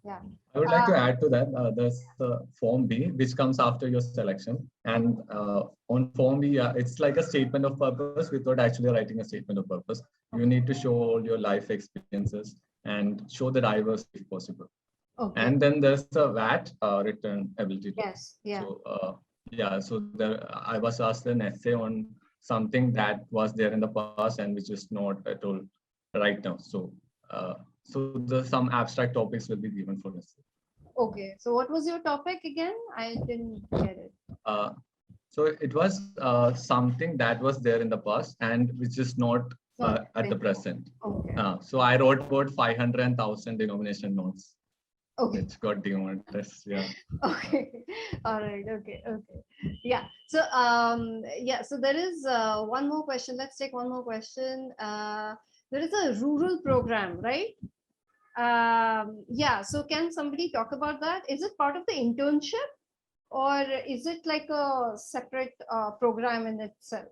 Yeah.
I would like to add to that. There's the Form B, which comes after your selection. And on Form B, it's like a statement of purpose without actually writing a statement of purpose. You need to show all your life experiences and show the diversity if possible.
Okay.
And then there's the VAT, return ability.
Yes. Yeah.
So, so there, I was asked an essay on something that was there in the past and which is not at all right now. So, some abstract topics will be given for this.
Okay. So what was your topic again? I didn't get it.
So it was something that was there in the past and which is not at the present.
Okay.
So I wrote about 500 and 1,000 denomination notes.
Okay.
Which got demonetized. Yeah.
Okay. All right. Okay. Okay. Yeah. So so there is one more question. Let's take one more question. There is a rural program, right? Yeah. So can somebody talk about that? Is it part of the internship, or is it like a separate program in itself?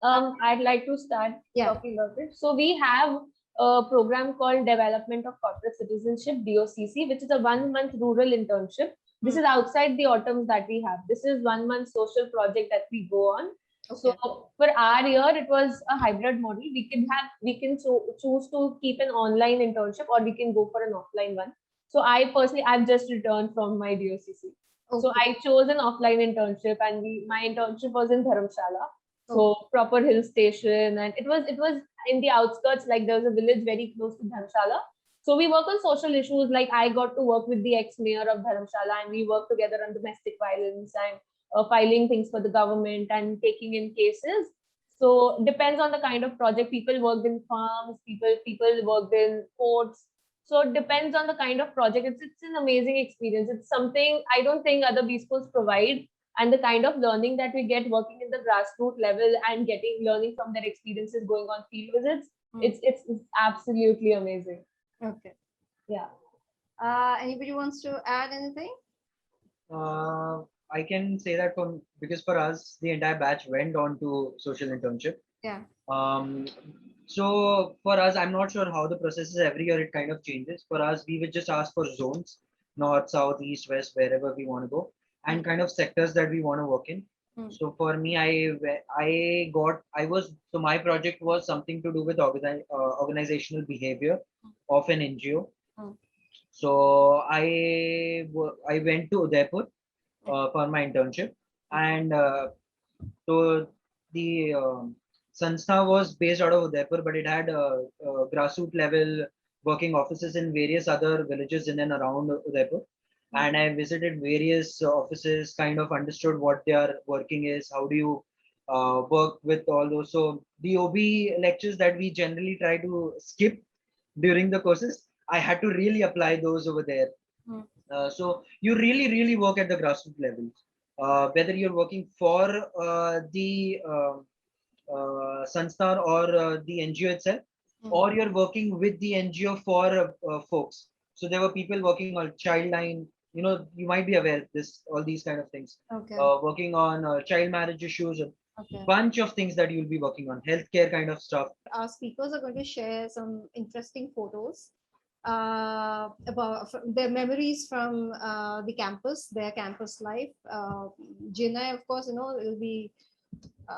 I'd like to start talking about it. So we have a program called Development of Corporate Citizenship, DOCC, which is a 1-month rural internship. This is outside the autumns that we have. This is 1-month social project that we go on. Okay. So for our year, it was a hybrid model. We can choose to keep an online internship, or we can go for an offline one. So I personally, I've just returned from my DOCC. Okay. So I chose an offline internship, and my internship was in Dharamshala. So proper hill station, and it was in the outskirts, like there was a village very close to Dharamshala. So we work on social issues, like I got to work with the ex-mayor of Dharamshala, and we work together on domestic violence and filing things for the government and taking in cases. So depends on the kind of project. People worked in farms, people worked in ports. So it depends on the kind of project. It's an amazing experience. It's something I don't think other B schools provide. And the kind of learning that we get working in the grassroots level and learning from their experiences going on field visits, it's absolutely amazing.
Okay.
Yeah.
Anybody wants to add anything?
I can say that because for us, the entire batch went on to social internship.
Yeah.
So for us, I'm not sure how the process is. Every year it kind of changes. For us, we would just ask for zones, north, south, east, west, wherever we want to go, and kind of sectors that we want to work in. So for me, so my project was something to do with organizational behavior of an NGO. So I went to Udaipur for my internship, and so the Sanstha was based out of Udaipur, but it had grassroots level working offices in various other villages in and around Udaipur. and I visited various offices, kind of understood what their working is, how do you work with all those. So the OB lectures that we generally try to skip during the courses, I had to really apply those over there. So you really work at the grassroots level, whether you're working for the Sanstar or the NGO itself, or you're working with the NGO for folks. So there were people working on Childline. You know, you might be aware this, all these kind of things.
Okay.
Working on child marriage issues,
Okay.
bunch of things that you'll be working on, healthcare kind of stuff.
Our speakers are going to share some interesting photos about their memories from the campus, their campus life. Jinay, of course, it'll be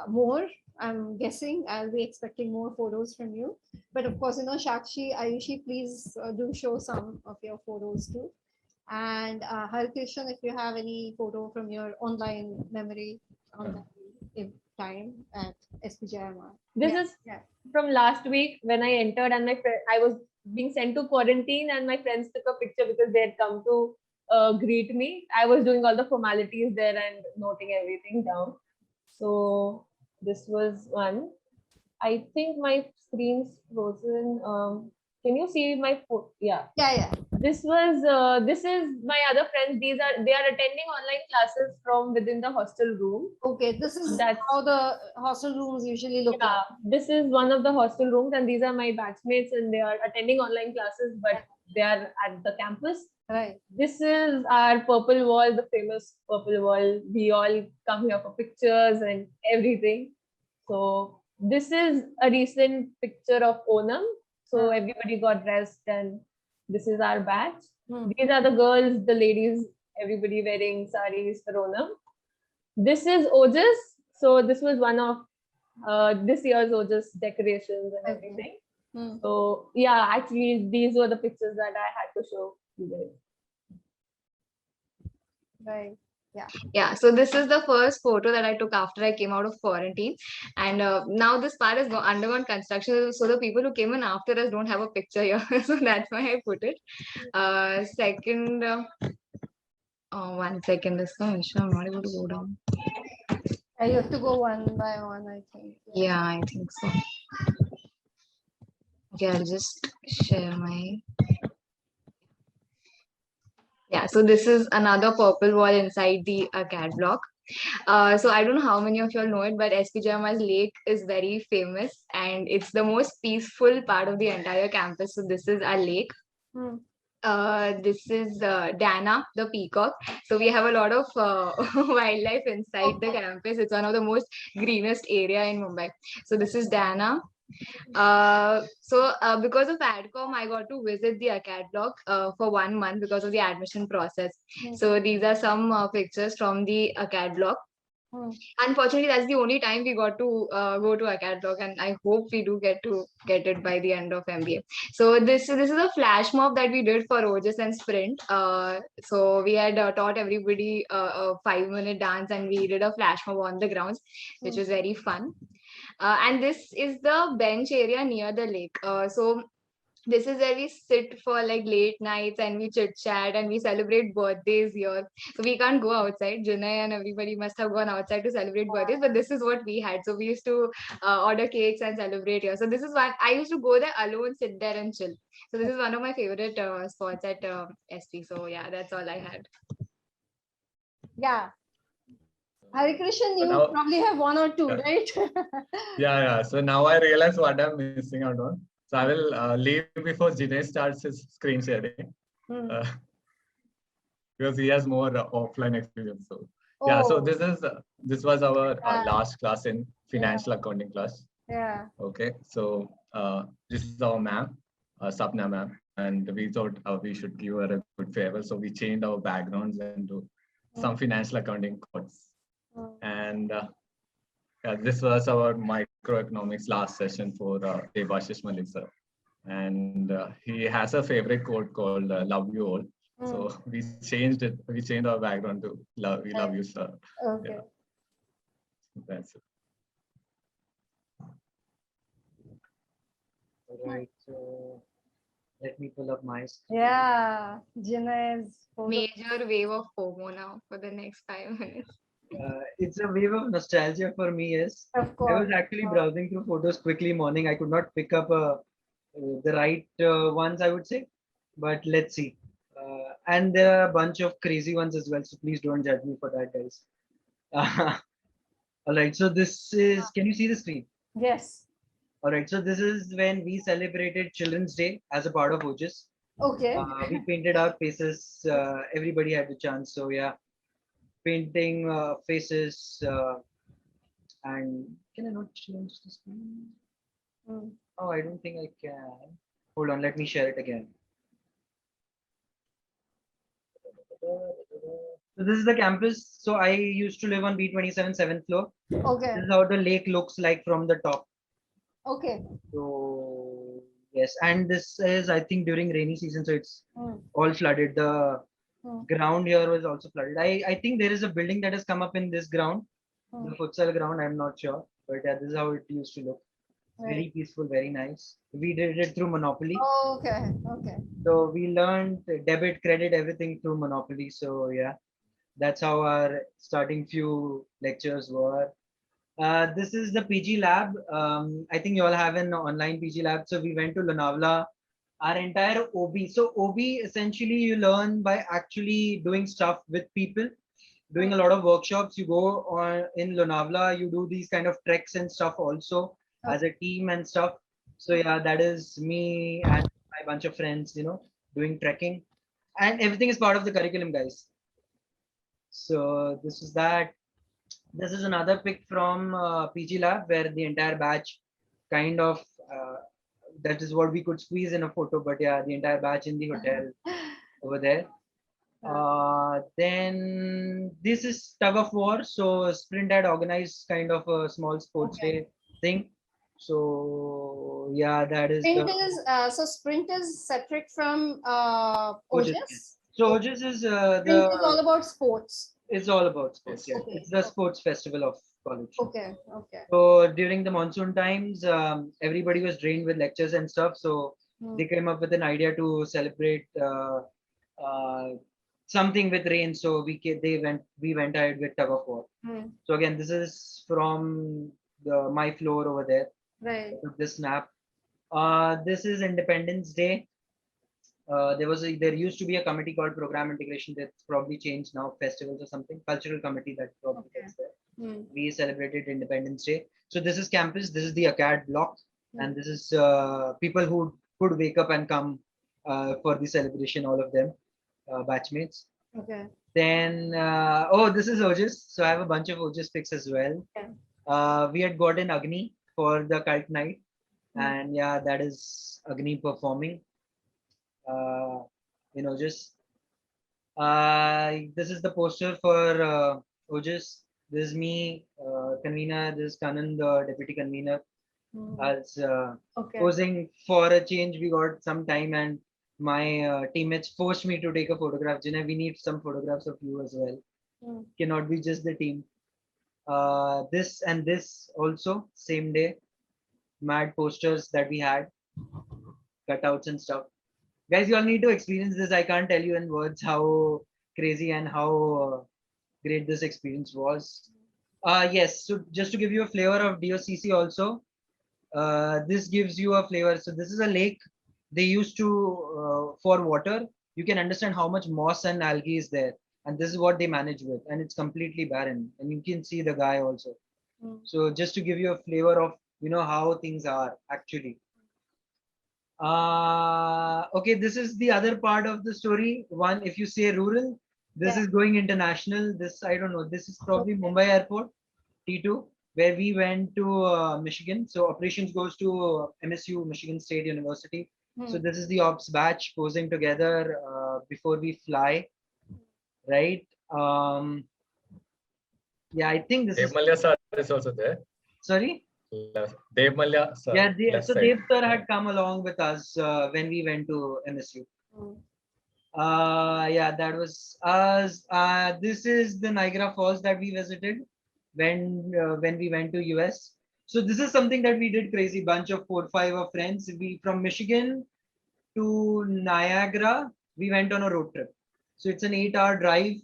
more. I'm guessing I'll be expecting more photos from you. But of course, Shakshi, Aayushi, please do show some of your photos too. And Harikrishnan, if you have any photo from your online memory on that time at SPJIMR.
This is from last week when I entered, and I was being sent to quarantine, and my friends took a picture because they had come to greet me. I was doing all the formalities there and noting everything down. So this was one. I think my screen's frozen. Can you see my phone? Yeah. This is my other friends. They are attending online classes from within the hostel room.
Okay, this is how the hostel rooms usually look like.
This is one of the hostel rooms, and these are my batchmates, and they are attending online classes, but they are at the campus.
Right.
This is our purple wall, the famous purple wall. We all come here for pictures and everything. So this is a recent picture of Onam. So everybody got dressed, and this is our batch. These are the girls, the ladies, everybody wearing saris for Onam. This is Ojas. So this was one of this year's Ojas decorations and everything. So yeah, actually these were the pictures that I had to show you guys.
Right.
Yeah, so this is the first photo that I took after I came out of quarantine, and now this part has undergone construction, so the people who came in after us don't have a picture here. So that's why I put it. Second, oh, 1 second, this one, I'm not able to go down.
You have to go one by one, I think.
Yeah, I think so. Okay, I'll just share my. Yeah, so this is another purple wall inside the CAD block. So I don't know how many of you all know it, but SPJIMR's lake is very famous, and it's the most peaceful part of the entire campus. So this is our lake. This is Dana, the peacock. So we have a lot of wildlife inside the campus. It's one of the most greenest area in Mumbai. So this is Dana. Because of AdCom, I got to visit the ACAD block for 1 month because of the admission process. So these are some pictures from the ACAD block. Unfortunately, that's the only time we got to go to ACAD block, and I hope we do get it by the end of MBA. So this is a flash mob that we did for OJS and Sprint. So we had taught everybody a 5-minute dance, and we did a flash mob on the grounds, which was very fun. And this is the bench area near the lake. So this is where we sit for like late nights, and we chit chat, and we celebrate birthdays here. So we can't go outside. Jinay and everybody must have gone outside to celebrate birthdays, but this is what we had. So we used to order cakes and celebrate here. So this is one, I used to go there alone, sit there and chill. So this is one of my favorite spots at SP. So yeah, that's all I had.
Yeah. Harikrishnan, you probably have one or two, right?
Yeah. So now I realize what I'm missing out on. So I will leave before Jinay starts his screen sharing because he has more offline experience. So yeah, so this was our last class in financial accounting class.
Yeah.
Okay, so this is our ma'am, Sapna ma'am, and we thought we should give her a good farewell. So we changed our backgrounds into some financial accounting course. And this was our microeconomics last session for Devashish Malik sir. And he has a favorite quote called love you all. So we changed it. We changed our background to love you, sir.
Okay.
Yeah. That's it.
Right. So Let me pull up my screen.
Yeah, Jinay's
major wave of FOMO now for the next 5 minutes.
It's a wave of nostalgia for me. Yes,
Of
I was
course.
actually browsing through photos quickly morning. I could not pick up the right ones, I would say, but let's see. And there are a bunch of crazy ones as well. So please don't judge me for that, guys. All right. So this is. Can you see the screen?
Yes.
All right. So this is when we celebrated Children's Day as a part of OJIS.
Okay.
We painted our faces. Everybody had the chance. So yeah, painting faces. And can I not change the screen? Oh, I don't think I can. Hold on, let me share it again. So this is the campus. So I used to live on B27 7th floor.
Okay.
This is how the lake looks like from the top.
Okay.
So yes, and this is I think during rainy season, so it's all flooded. The ground here was also flooded. I think there is a building that has come up in this ground, the futsal ground. I'm not sure, but yeah, this is how it used to look. Very peaceful, very nice. We did it through Monopoly.
Oh, okay. Okay.
So we learned debit, credit, everything through Monopoly. So yeah, that's how our starting few lectures were. This is the PG lab. I think you all have an online PG lab. So we went to Lonavala. Our entire OB. So OB essentially you learn by actually doing stuff with people, doing a lot of workshops. You go on in Lonavala, you do these kind of treks and stuff also as a team and stuff. So yeah, that is me and my bunch of friends, doing trekking, and everything is part of the curriculum, guys. So this is that. This is another pic from PG Lab where the entire batch kind of that is what we could squeeze in a photo, but yeah, the entire batch in the hotel over there. Then this is tug of war. So Sprint had organized kind of a small sports day thing. So yeah, that is
Sprint is separate from
OJIS. So OJIS is
Sprint is all about sports.
It's all about sports.
Yes.
Yeah, it's the sports festival of college.
Okay. Okay.
So during the monsoon times, everybody was drained with lectures and stuff. So they came up with an idea to celebrate something with rain. So we went ahead with tug of war. So again, this is from my floor over there.
Right.
This snap. This is Independence Day. There used to be a committee called Program Integration that's probably changed now, festivals or something, cultural committee that probably gets there. We celebrated Independence Day. So this is campus, this is the ACAD block, and this is people who could wake up and come for the celebration, all of them, batchmates.
Okay.
Then, this is OJIS. So I have a bunch of OJIS pics as well. We had gotten Agni for the cult night, and yeah, that is Agni performing. In OJIS. This is the poster for OJIS. This is me, convener. This is Kanan, the deputy convener. As posing for a change, we got some time, and my teammates forced me to take a photograph. Jinay, we need some photographs of you as well. Cannot be just the team. This and this also, same day. Mad posters that we had, cutouts and stuff. Guys, you all need to experience this. I can't tell you in words how crazy and how great this experience was. Yes, so just to give you a flavor of DOCC also, this gives you a flavor. So this is a lake. They used to, for water, you can understand how much moss and algae is there. And this is what they manage with. And it's completely barren. And you can see the guy also. So just to give you a flavor of, how things are actually. Okay, this is the other part of the story. One, if you say rural, this is going international. This, I don't know, this is probably Mumbai Airport, T2, where we went to Michigan. So operations goes to MSU, Michigan State University. So this is the ops batch posing together before we fly, right? Yeah, I think this
is... Malya sir is also there.
Sorry?
Dev Malya sir.
Yeah, so Dev sir had come along with us when we went to MSU. Yeah, that was us. This is the Niagara Falls that we visited when we went to US. So this is something that we did crazy. Bunch of 4-5 of friends. We from Michigan. to Niagara, we went on a road trip. So it's an 8-hour drive,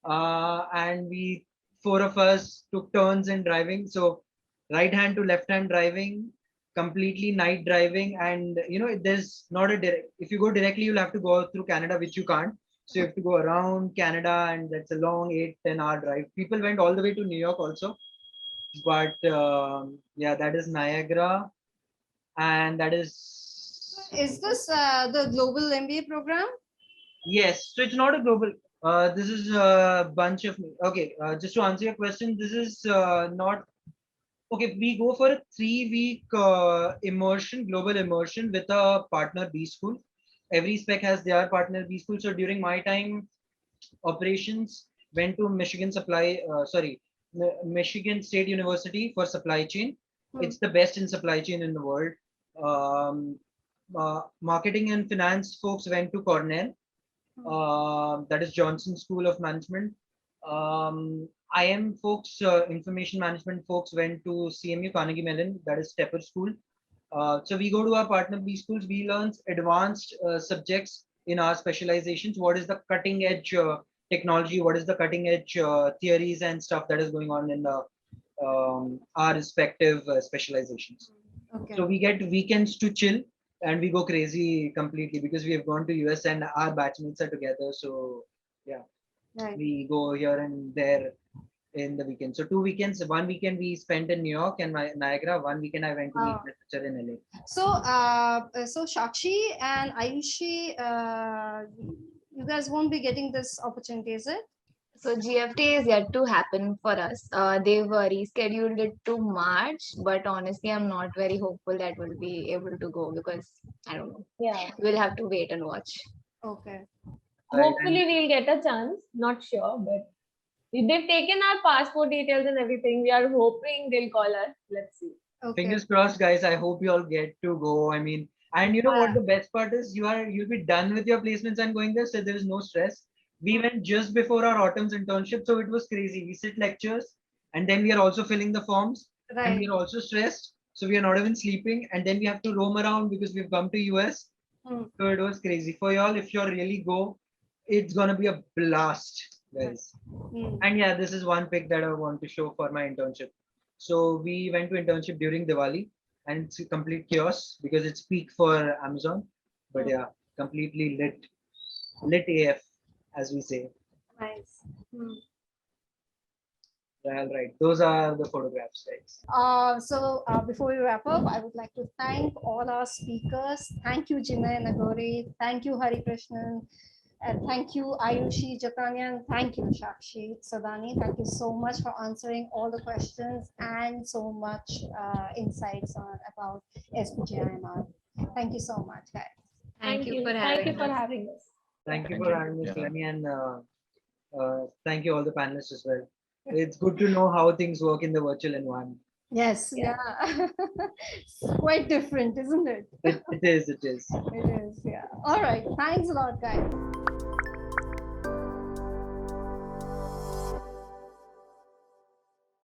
and four of us took turns in driving. So right hand to left hand driving, completely night driving, and there's not a direct. If you go directly, you'll have to go through Canada, which you can't. So you have to go around Canada, and that's a long 8-10 hour drive. People went all the way to New York also, but yeah, that is Niagara, and that is.
Is this the global MBA program?
Yes, so it's not a global. This is a bunch of. Okay, just to answer your question, this is not. Okay, we go for a 3-week immersion, global immersion with a partner B school. Every spec has their partner B school. So during my time, operations went to Michigan Michigan State University for supply chain. It's the best in supply chain in the world. Marketing and finance folks went to Cornell. That is Johnson School of Management. IM folks, information management folks went to CMU Carnegie Mellon, that is Tepper School. So we go to our partner B schools, we learn advanced subjects in our specializations. What is the cutting edge technology? What is the cutting edge theories and stuff that is going on in our respective specializations? Okay. So we get weekends to chill and we go crazy completely because we have gone to US and our batchmates are together. So yeah, right. We go here and there in the weekend. So 2 weekends, one weekend we spent in New York and Niagara. One weekend I went to meet my sister in LA.
So Shakshi and Aayushi, you guys won't be getting this opportunity, is it?
So GFT is yet to happen for us. They've rescheduled it to March, but honestly, I'm not very hopeful that we'll be able to go because I don't know.
Yeah,
we'll have to wait and watch.
Okay.
Hopefully, we'll get a chance. Not sure, but they've taken our passport details and everything. We are hoping they'll call us. Let's see.
Okay. Fingers crossed, guys. I hope you all get to go. I mean, and you know what the best part is? You'll be done with your placements and going there, so there is no stress. We went just before our autumn's internship, so it was crazy. We sit lectures, and then we are also filling the forms, right. And we are also stressed, so we are not even sleeping, and then we have to roam around because we've come to US. So it was crazy for y'all. If you really go, it's gonna be a blast, guys. And yeah, this is one pic that I want to show for my internship. So we went to internship during Diwali, and it's a complete chaos because it's peak for Amazon. But yeah, completely lit AF, as we say.
Nice.
All right, those are the photographs, guys.
So before we wrap up, I would like to thank all our speakers. Thank you, Jinay Nagori. Thank you, Harikrishnan. And thank you, Aayushi Jatani, and thank you, Shakshi Sodhani. Thank you so much for answering all the questions and so much insights about SPJIMR. Thank you so much, guys.
Thank you for having
us.
Thank you for having us, Lenny, and thank you all the panelists as well. It's good to know how things work in the virtual environment.
Yes, yeah. It's quite different, isn't it?
It is.
It is, yeah. All right. Thanks a lot, guys.